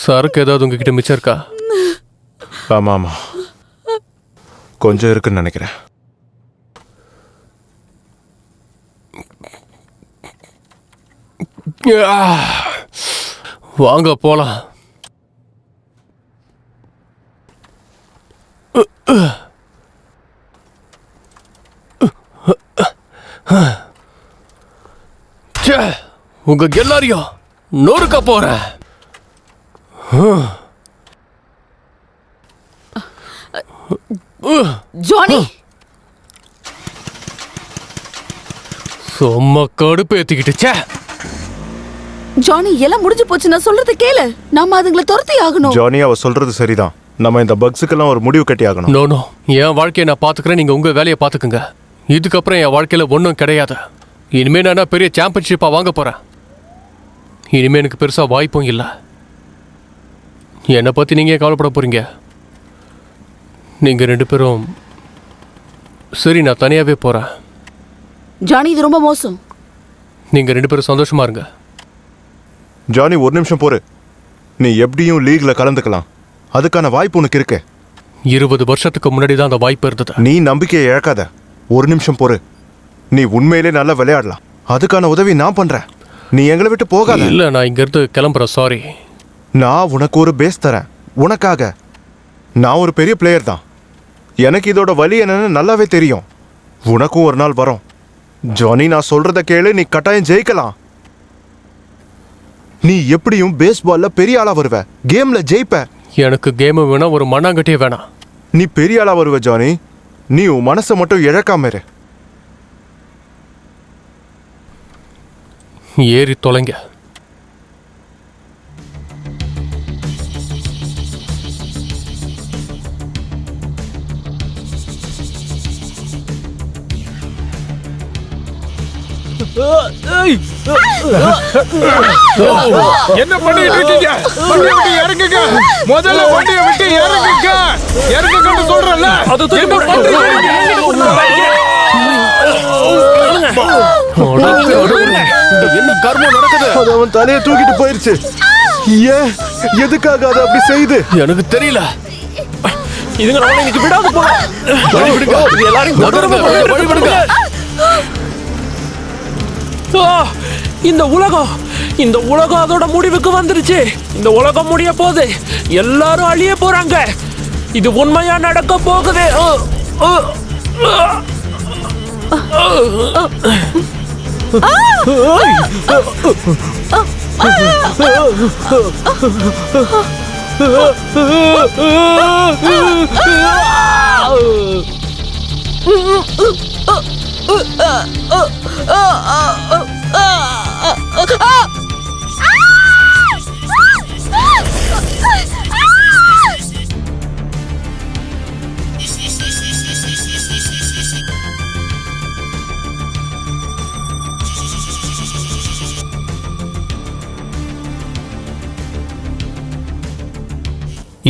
H: சரக்கு ஏதாவது உங்ககிட்ட மிச்சம் இருக்கா?
L: ஆமா ஆமா, கொஞ்சம் இருக்குன்னு நினைக்கிறேன்.
H: வாங்க போலாம். உங்க எல்லாரையும் நொறுக்க போறேன்.
F: ஜானி
H: சும்மா கடுப்பு ஏத்திக்கிட்டுச்சே.
F: ஜானி எல்லாம் முடிஞ்சு போச்சு, நான் சொல்றத கேளு. நாம அதுங்களை துரத்தி ஆகணும்.
C: ஜானி, அவ சொல்றது சரிதான். நம்ம இந்த பக்ஸுக்கெல்லாம் ஒரு முடிவு கட்டி ஆகணும்.
H: நோ, என் வாழ்க்கையை நான் பாத்துக்கிறேன், நீங்க உங்க வேலையை பாத்துக்குங்க. இதுக்கப்புறம் என் வாழ்க்கையில ஒன்றும் கிடையாது. இனிமே நான் பெரிய சாம்பியன்ஷிப்பா வாங்க போறேன். இனிமே எனக்கு பெருசா வாய்ப்பும் இல்லை. என்னை பத்தி நீங்க ஏன் கவலைப்பட போறீங்க? நீங்க 2 பேரும் சரி, நான் தனியாவே போறேன்.
F: ஜானி இது ரொம்ப மோசம்.
H: நீங்க 2 பேரும் சந்தோஷமா இருங்க.
C: ஜானி, ஒரு நிமிஷம் போரு. நீ எப்படியும் லீக்ல கலந்துக்கலாம். அதுக்கான வாய்ப்பு உனக்கு இருக்கு.
H: 20 வருஷத்துக்கு முன்னாடி தான் அந்த வாய்ப்பு இருந்தது.
C: நீ நம்பிக்கையை இழக்காத. ஒரு நிமிஷம் பொறு. நீ உண்மையிலே நல்லா விளையாடலாம். அதுக்கான உதவி நான் பண்றேன். நீ எங்களை விட்டு போகாத.
H: இல்ல, நான் இங்க இருந்து கிளம்புறேன். சாரி.
C: நான் உனக்கு ஒரு பேஸ் தரேன். உனக்காக. நான் ஒரு பெரிய பிளேயர் தான். எனக்கு இதோட வலி என்னன்னு நல்லாவே தெரியும். உனக்கும் ஒரு நாள் வரும். ஜானி, நான் சொல்றத கேளு. நீ கட்டாயம் ஜெயிக்கலாம். நீ எப்படியும் பேஸ்பால்ல பெரிய ஆளா வருவ. கேம்ல ஜெயிப்ப.
H: எனக்கு கேம் வேணாம், ஒரு மண்ணாங்கட்டியே வேணாம்.
C: நீ பெரிய ஆளா வருவ ஜானி. நீ உன் மனசை மட்டும் இழக்காம இரு.
H: ஏறி தொலைங்க.
E: என்ன பண்ணிட்டு இருக்கீங்க? வண்டியை விட்டு இறங்குங்க. முதல்ல வண்டியை விட்டு இறங்குங்க. இறங்குங்கன்னு சொல்றேன்ல. என்ன பண்றீங்க?
H: என்ன கர்மம் நடக்குது?
C: அது அவன் தலையை தூக்கிட்டு போயிருச்சு. ஏன், எதுக்காக அதை அப்படி செய்து?
H: எனக்கு தெரியல.
B: இதுங்க நம்மளை இன்னைக்கு விடாது போல.
H: வழி விடுங்க. எல்லாரும் நகருங்க. வழி விடுங்க.
B: இந்த உலகம் அதோட முடிவுக்கு வந்துருச்சு. இந்த உலகம் முடிய போகுது. எல்லாரும் அழிய போறாங்க. இது உண்மையா நடக்க போகுது.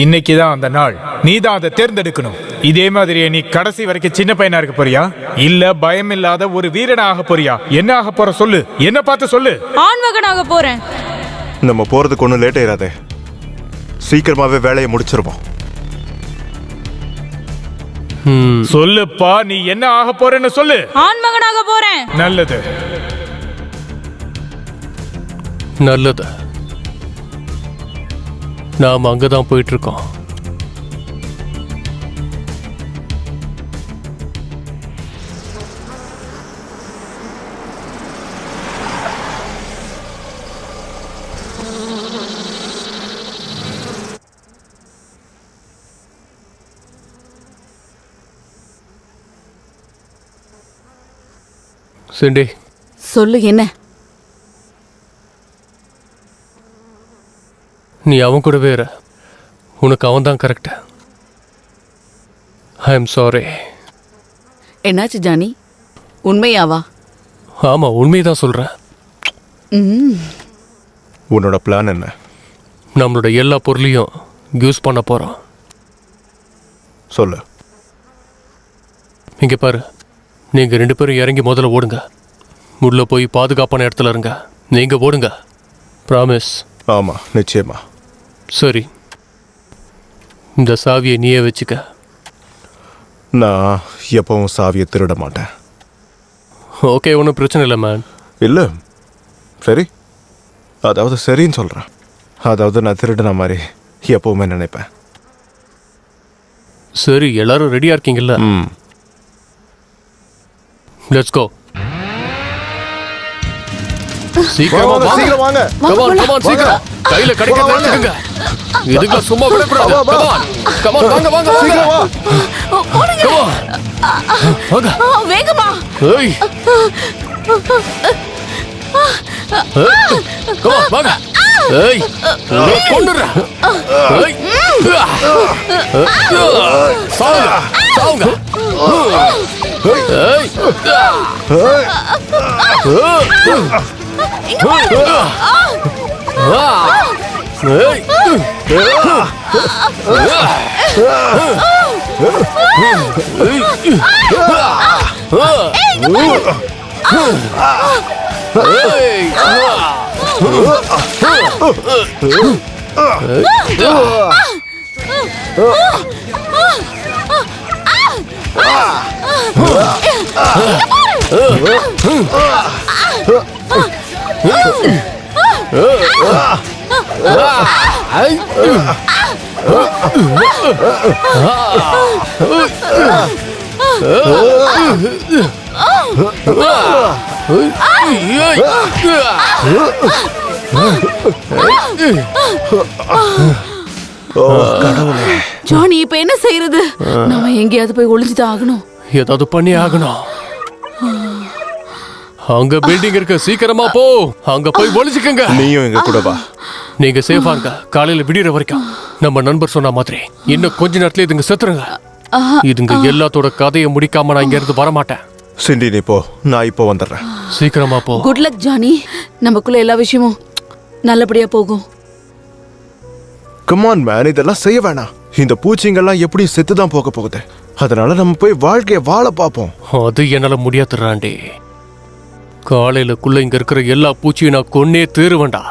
E: இன்னைக்குதான் அந்த நாள். நீ தான் அதை தேர்ந்தெடுக்கணும். இதே மாதிரியே நீ கடைசி வரைக்கும் சின்ன பையனா இருக்க போறியா, இல்ல பயம் இல்லாத ஒரு வீரனா ஆக போறியா? என்ன ஆக போற சொல்லு. என்ன பார்த்து சொல்லு.
A: ஆண்மகனாக போறேன்.
C: நம்ம போறதுக்கு ஒன்றும் லேட் ஆயிடாதே. சீக்கிரமாவே வேலையை முடிச்சிருவோம்.
E: சொல்லுப்பா, நீ என்ன ஆக போறேன்னு சொல்லு.
A: ஆண்மகனாக போறேன்.
E: நல்லது.
H: நல்லது. நாம அங்கதான் போயிட்டு இருக்கோம். சிண்டி,
F: சொல்லு. என்ன?
H: நீ அவன் கூடவே இரு. உனக்கு அவன் தான் கரெக்ட். I am sorry.
F: என்னாச்சு ஜானி? உண்மையாவா?
H: ஆமா, உண்மைதான் சொல்றேன்.
C: உன்னோட பிளான் என்ன?
H: நம்மளோட எல்லா பொருளையும் யூஸ் பண்ண போறோம்.
C: சொல்லு.
H: இங்க பாரு, நீங்க 2 பேரும் இறங்கி முதல்ல ஓடுங்க. உள்ள போய் பாதுகாப்பான இடத்துல இருங்க. நீங்க ஓடுங்க. ப்ராமிஸ்.
C: ஆமா, நிச்சயமா.
H: சரி, இந்த சாவியை நீயே வச்சுக்க.
C: நான் எப்பவும் சாவியை திருட மாட்டேன்.
H: ஓகே, ஒன்றும் பிரச்சனை இல்லை மேன்.
C: இல்லை, சரி. அதாவது சரின்னு சொல்கிறேன். அதாவது நான் திருடின மாதிரி எப்பவுமே நினைப்பேன்.
H: சரி, எல்லாரும் ரெடியா இருக்கீங்கல்ல? Let's go. சீக்கிரமா
C: வாங்க,
H: வாங்க.
C: சீக்கிரம் வாங்க.
H: Come on, come on, சீக்கிரம். கையில கிடைக்கிறத
C: வாங்க.
H: எடுத்துக்கங்க. இதுக்கு சும்மா விடக்கூடாது.
C: வா, வா,
H: Come
C: வா.
H: on. Come on, வாங்க, வாங்க, வாங்க.
C: சீக்கிரம் வா.
F: ஓடுங்க.
H: Come on. வாங்க.
F: வேகமா.
H: ஏய். Come on, வாங்க. ஏய். உங்களை கொன்னுடுறேன். ஏய். சாவுங்க. சாவுங்க. ஏய்.
F: இங்க பாரு.
H: ஏய்.
F: ஜானி இப்ப என்ன செய்யறது? நாம எங்கேயாவது போய் ஒளிஞ்சுதான் ஆகணும்.
H: ஏதாவது பண்ணி ஆகணும். அங்க பில்டிங் இருக்கு, சீக்கிரமா போ. அங்க போய் ஒளிச்சுக்கங்க.
C: நீயும் எங்க கூட வா.
H: நீங்க சேஃபா இருங்க. காலையில விடியற வரைக்கும் நம்ம நண்பர் சொன்ன மாதிரி இன்னும் கொஞ்ச நேரத்துல இதுங்க செத்துருங்க. இதுங்க எல்லாத்தோட கதையை முடிக்காம நான் இங்க இருந்து வரமாட்டேன்.
C: சிண்டி நீ போ, நான் இப்போ வந்துடுறேன்.
H: சீக்கிரமா போ.
F: Good luck Johnny. நமக்குள்ள எல்லா விஷயமும் நல்லபடியா போகும்.
C: கமான் மேன், இதெல்லாம் செய்ய வேணாம். இந்த பூச்சிங்கெல்லாம் எப்படி செத்துதான் போக போகுது. அதனால நம்ம போய் வாழ்க்கைய வாழ பார்ப்போம்.
H: அது என்னால முடியாதுறாண்டி. காலையிலக்குள்ள இங்க இருக்கிற எல்லா பூச்சியும் நான் கொன்னே தீருவேண்டா.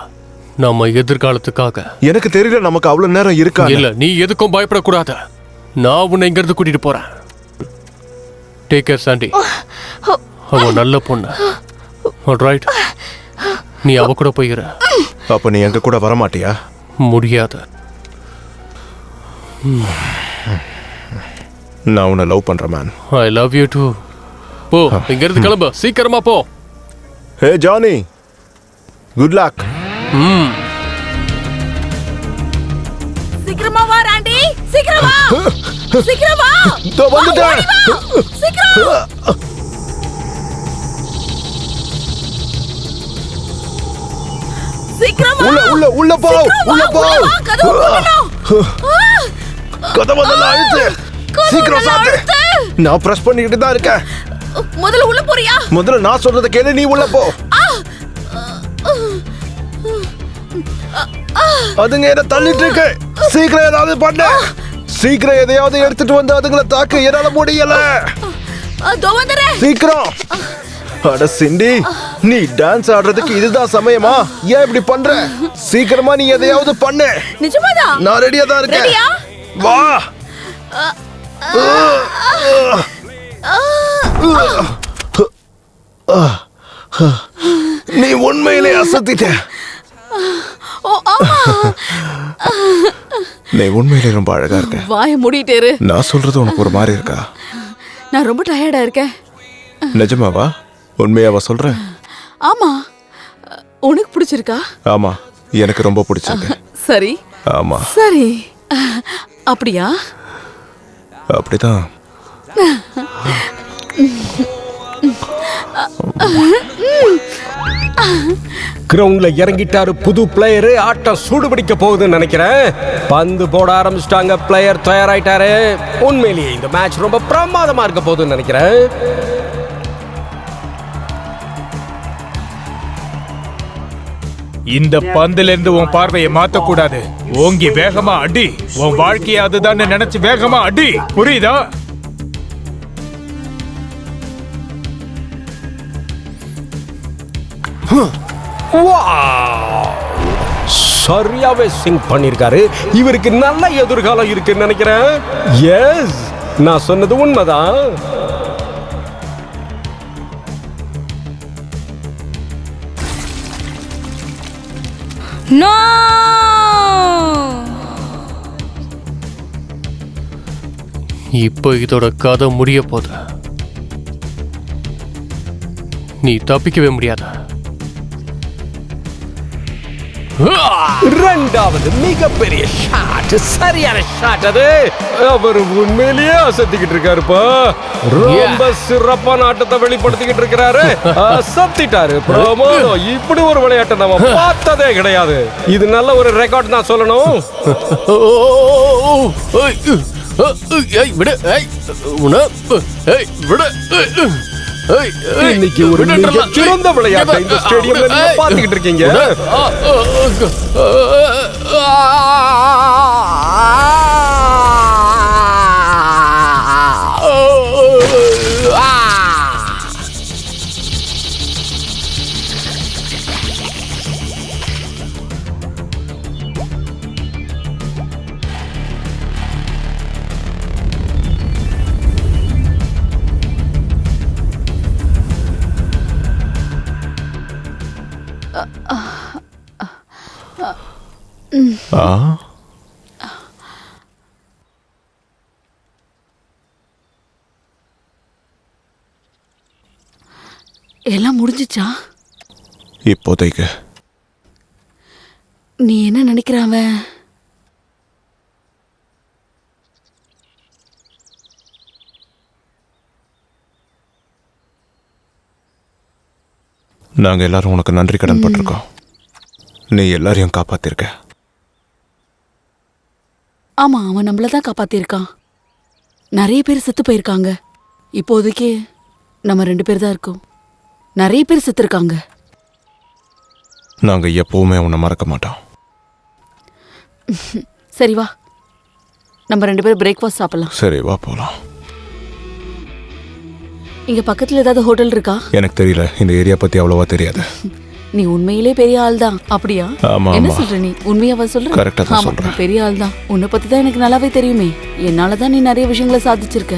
H: நம்ம எதிர்காலத்துக்காக.
C: எனக்கு தெரியல நமக்கு அவ்வளவு நேரம் இருக்கா.
H: இல்ல, நீ எதுக்கும் பயப்படக்கூடாது. நான் உன்னை இங்க இருந்து கூட்டிட்டு போறேன். Take care Sandy. அவ நல்ல பொண்ணு. ஆல்ரைட், நீ அவ கூட போயிர.
C: அப்ப நீ எங்க கூட வர மாட்டியா?
H: முடியாது.
C: நான் உன்னை லவ் பண்றேன் man.
H: I love you too. போ, இங்க இருந்து கிளம்பு. சீக்கிரமா போ.
C: Hey Johnny, good luck.
F: சீக்கிரமா வா ராண்டி. சீக்கிரமா. சீக்கிரமா.
C: இதோ வந்துட்டேன்.
F: சீக்கிரம். சீக்கிரமா.
C: உள்ள உள்ள போ. உள்ள போ.
F: கதவு மூடணும்.
C: கதவெல்லாம் அழுத்து. சீக்கிரம் சாத்து. நான் பிரஸ் பண்ணிக்கிட்டு தான் இருக்கேன்.
F: முதல்ல உள்ள போறியா?
C: முதல்ல நான் சொல்றத கேளு, நீ உள்ள போ. அதுங்க என்ன தள்ளிட்டு இருக்கு. சீக்கிரம் ஏதாவது பண்ணு. சீக்கிரம் எதையாவது எடுத்துட்டு வந்து அதுங்களை தாக்கு. என்னால முடியல.
F: அதோ வந்துறேன்.
C: சீக்கிரம். அட சிண்டி, நீ டான்ஸ் ஆடுறதுக்கு இதுதான் சமயமா? ஏன் இப்படி பண்ற? சீக்கிரமா நீ எதையாவது பண்ணு.
F: நிஜமாதான்?
C: நான் ரெடியா தான் இருக்கேன்.
F: ரெடியா?
C: வா. நீ உண்மையிலே அசத்திட்ட.
F: ஓ ஆமா.
C: நீ உண்மையிலே ரொம்ப அழகா இருக்க.
F: வாய மூடிட்டே இரு.
C: நான் சொல்றது உனக்கு ஒரு மாதிரி இருக்கா?
F: நான் ரொம்ப டயர்டா இருக்கேன்.
C: நிஜமாவா? உண்மையாவா சொல்றேன்?
F: ஆமா. உனக்கு பிடிச்சிருக்கா?
C: ஆமா, எனக்கு ரொம்ப பிடிச்சிருக்கு.
F: சரி.
C: ஆமா.
F: சரி. அப்படியா?
C: அப்படிதான்.
J: கிரவுண்ட்ல இறங்கிட்டாரு புது பிளேயரு. ஆட்டம் சூடுபிடிக்க போகுதுன்னு நினைக்கிறேன். பந்து போட ஆரம்பிச்சிட்டாங்க. பிளேயர் தயாராயிட்டாரு. உண்மையிலேயே இந்த மேட்ச் ரொம்ப பிரமாதமா இருக்க போகுதுன்னு நினைக்கிறேன்.
E: இந்த பந்துல இருந்து உன் பார்வையை மாத்த கூடாது. ஓங்கி வேகமா அடி. உன் வாழ்க்கையை அதுதான் நினைச்சு வேகமா அடி. புரியுதா?
J: சரியாவே சிங் பண்ணிருக்காரு. இவருக்கு நல்ல எதிர்காலம் இருக்குன்னு நினைக்கிறேன். எஸ், நான் சொன்னது உண்மைதான்.
H: இப்போ இதோட கதை முடிய போகுது. நீ தப்பிக்கவே முடியாத.
J: இரண்டாவது மிகப்பெரிய ஷாட், சரியான ஷாட் அது. அவர் உண்மையிலேயே அசத்திக்கிட்டு இருக்காருப்பா. ரொம்ப சிறப்பான ஆட்டத்தை வெளிப்படுத்திக்கிட்டு இருக்காரு. அசத்திட்டாரு பிரமோதோ. இப்படி ஒரு விளையாட்டை நம்ம பார்த்ததே கிடையாது. இது நல்ல ஒரு ரெக்கார்ட் தான் சொல்லணும். இன்னைக்கு ஒரு சிறந்த விளையாட்டை இந்த ஸ்டேடியம்ல நீங்க பாத்துக்கிட்டு இருக்கீங்க.
F: எல்லாம் முடிஞ்சிச்சா?
C: இப்போதைக்கு
F: நீ என்ன நினைக்கிற அவன்?
C: நாங்க எல்லாரும் உனக்கு நன்றி கடன் பட்டிருக்கோம். நீ எல்லாரையும் காப்பாத்திருக்க.
F: ஆமா, அவன் நம்மளதான் காப்பாத்திருக்கான். நிறைய பேர் செத்து போயிருக்காங்க. இப்போதைக்கு நம்ம 2 பேர் தான் இருக்கோம். நிறைய பேர் செத்துருக்காங்க.
C: நாங்க எப்பவுமே உன்னை மறக்க மாட்டோம்.
F: சரி வா, நம்ம 2 பேரும் பிரேக்ஃபாஸ்ட் சாப்பிடலாம்.
C: சரி வா போலாம்.
F: இங்க பக்கத்துல ஏதாவது ஹோட்டல் இருக்கா?
C: எனக்கு தெரியல, இந்த ஏரியா பத்தி அவ்வளவா தெரியாது.
F: நீ உண்மையிலே பெரிய ஆள் தான். அப்படியா?
C: ஆமா,
F: என்ன
C: ஆமா.
F: சொல்ற நீ? உண்மையாவா சொல்ற?
C: கரெக்டா தான்
F: ஆமா,
C: சொல்றேன்.
F: நீ பெரிய ஆள் தான். உன்னை பத்தி தான் எனக்கு நல்லாவே தெரியுமே. என்னால தான் நீ நிறைய விஷயங்களை சாதிச்சிருக்க.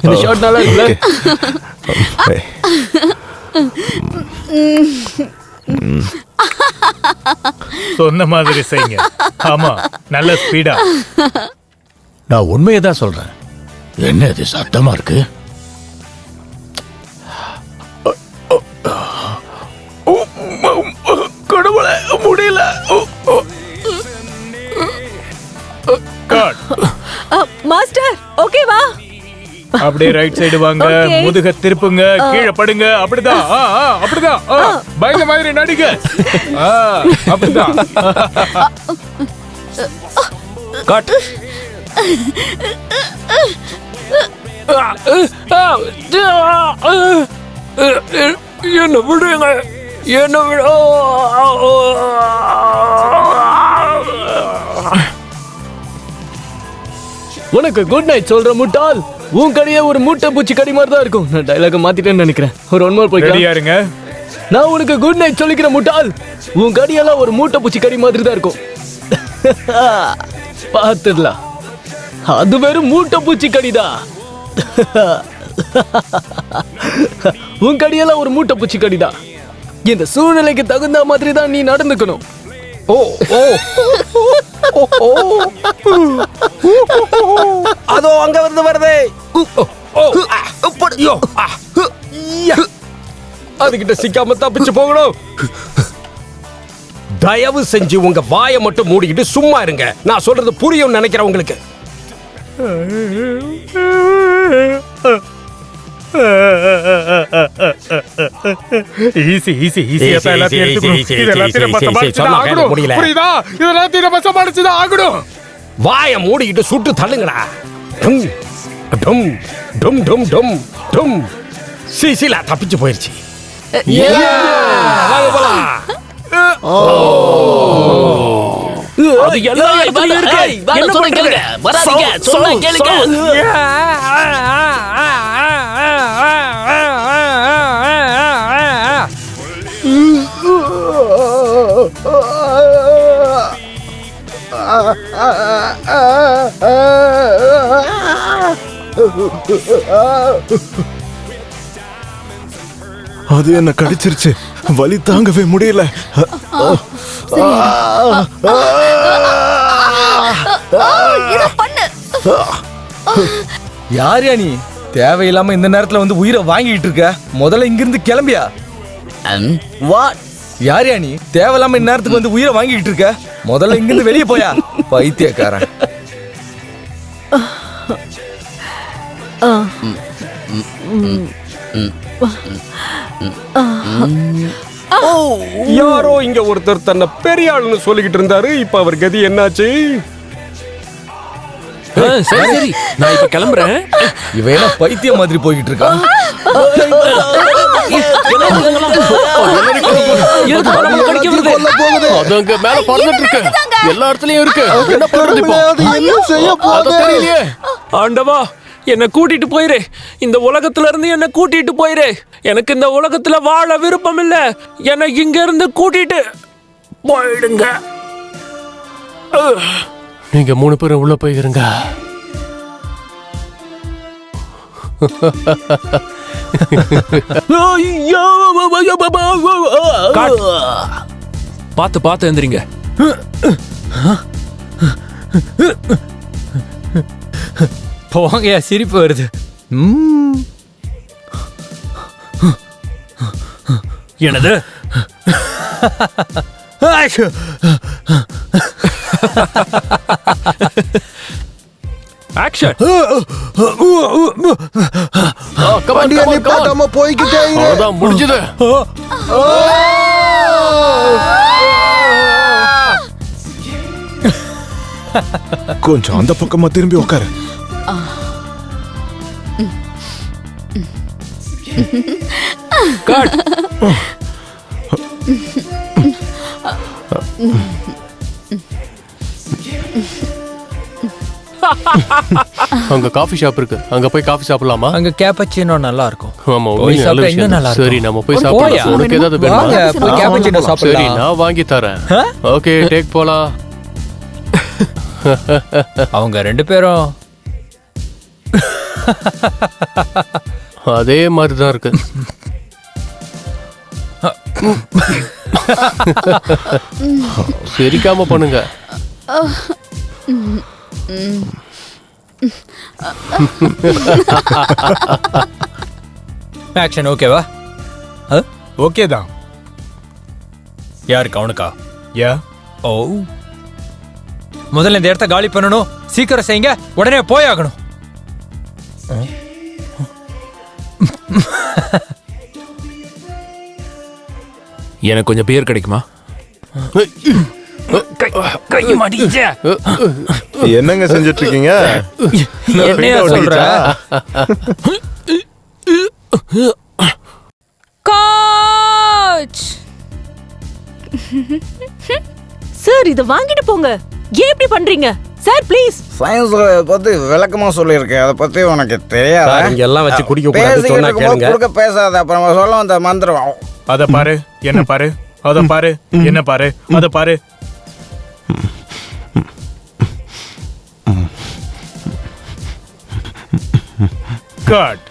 J: இந்த ஷாட் நல்லா இருக்குல்ல?
E: சொன்ன மாதிரி செய்யுங்க. ஆமா, நல்ல ஸ்பீடா.
I: நான் உண்மையை தான் சொல்றேன். என்ன இது சத்தமா இருக்கு?
J: கடவுளே, முடியல.
A: மாஸ்டர், ஓகே வா.
E: அப்படியே ரைட் சைடு வாங்க.
A: Okay.
E: முதுக திருப்புங்க, கீழே படுங்க. அப்படிதான், அப்படிதான். பயந்த மாதிரி நடிங்க. அப்படிதான்.
J: கட். என்ன விடுங்க, என்ன விட. உனக்கு குட் நைட் சொல்ற முட்டாள். உன் கடியே ஒரு மூட்டை பூச்சி கடி மாதிரி தான் இருக்கும். நான் டைலாக மாத்திட்டேன்னு நினைக்கிறேன். ஒரு ஒன் மோர் போய்
E: ரெடியா இருங்க.
D: நான் உனக்கு குட் நைட் சொல்லிக்கிறேன் முட்டாள். உன் கடியெல்லாம் ஒரு மூட்டை பூச்சி கடி மாதிரி தான் இருக்கும். பார்த்துடலாம், அது வெறும் மூட்டை பூச்சி கடிதான். உன் கடியெல்லாம் ஒரு மூட்டை பூச்சி கடிதான். இந்த சூழ்நிலைக்கு தகுந்த மாதிரி தான் நீ நடந்துக்கணும். ஓ ஓ
J: அதோ அங்க வருதே. அதுகிட்ட சிக்காம தப்பிச்சு போகணும். தயவு செஞ்சு உங்க வாயை மட்டும் மூடிக்கிட்டு சும்மா இருங்க. நான் சொல்றது புரியும் நினைக்கிறேன் உங்களுக்கு.
E: ஈஸி ஈஸி ஈஸி எல்லாத்தையும் எடுத்துக்கணும். இது எல்லாத்தையும் நம்ம சமாளிச்சுதான் ஆகணும். புரியுதா? இது எல்லாத்தையும் நம்ம சமாளிச்சுதான் ஆகணும்.
J: வாயை மூடிக்கிட்டு சுட்டு தள்ளுங்கடா. டும் டும் டும் டும் டும் டும். சீசிலா தப்பிச்சு போயிருச்சு. வாங்க போலாம்.
D: அது எல்லா இடத்துலயும் இருக்கு. என்ன பண்றீங்க? வராதீங்க, சொன்னா கேளுங்க.
C: அது என்ன கடிச்சிருச்சு. வலி தாங்கவே முடியல.
G: யாரியா நீ? தேவையில்லாம இந்த நேரத்துல வந்து உயிரை வாங்கிட்டு இருக்க. முதல்ல இங்கிருந்து கிளம்பியா? யாரியா நீ? தேவையில்லாம இந்த நேரத்துக்கு வந்து உயிரை வாங்கிட்டு இருக்க. முதல்ல இங்கிருந்து வெளியே போயா, பைத்தியக்காரன்.
J: யாரோ இங்க ஒருத்தர் தன்னை பெரிய ஆளுன்னு சொல்லிக்கிட்டு இருந்தாரு. இப்ப அவர் கதி என்னாச்சு?
B: சரி சரி, நான் இப்ப கிளம்புறேன்.
G: இவன் என்ன பைத்தியம் மாதிரி போய்கிட்டு இருக்கான்.
B: மேல பறந்துட்டு இருக்கு. எல்லா இடத்துலயும் இருக்கு. என்ன பண்றது இப்போ? அது தெரியலையே. ஆண்டவா, என்ன கூட்டிட்டு போயிரு. இந்த உலகத்துல இருந்து என்ன கூட்டிட்டு போயிரு. எனக்கு இந்த உலகத்துல வாழ விருப்பம் இல்ல. என்ன இங்க இருந்து கூட்டிட்டு போயிடுங்க.
H: நீங்க 3 பேரும் உள்ள போயிருங்க.
B: பாத்து பாத்து எந்திரிங்க.
M: போங்கயா, சிரிப்பு வருது.
B: என்னது? ஆக்ஷன்.
C: போய்கிட்டே
B: முடிஞ்சது.
C: கொஞ்சம் அந்த பக்கமா திரும்பி உட்காரு.
H: அங்க காஃபி ஷாப் இருக்கு. அங்க போய் காஃபி சாப்பிடலாமா?
M: அங்க கேப்பச்சினோ நல்லா இருக்கும்.
H: ஆமா,
M: போய் சாப்பிட்டா இன்னும் நல்லா இருக்கும்.
H: சரி, நம்ம போய் சாப்பிடலாம். உனக்கு ஏதாவது வேணுமா?
M: போய் கேப்பச்சினோ சாப்பிடலாம்.
H: சரி, நான் வாங்கி தரேன். ஓகே, டேக் போலாம்.
M: அவங்க 2 பேரும்
H: அதே மாதிரி தான் இருக்கு. சிரிக்காம பண்ணுங்க.
M: ஆக்ஷன் ஓகேவா?
E: ஓகே தான்.
M: யாருக்கு? அவனுக்கா?
E: யா.
M: ஓ, முதல்ல இந்த இடத்த காலி பண்ணணும். சீக்கிரம் செய்யுங்க, உடனே போயாகணும்.
B: எனக்கு கொஞ்சம் பேர் கிடைக்குமா?
C: என்னங்க செஞ்சிட்டு இருக்கீங்க?
M: என்னையா சொல்ற?
A: கோச் சார், இத வாங்கிட்டு போங்க. ஏன் இப்படி பண்றீங்க சார்? ப்ளீஸ்.
N: சயின்ஸ் பத்தி விளக்கமா சொல்லியிருக்கேன். அதை பத்தி உனக்கு தெரியாது.
J: இங்க எல்லாம் வச்சு குடிக்க கூடாது சொன்னா கேளுங்க.
N: குறுக்க பேசாத. அப்புறம் சொல்ல வந்த மந்திரம்
E: அத பாரு, என்ன பாரு, அத பாரு, என்ன பாரு, அத பாரு. கட்.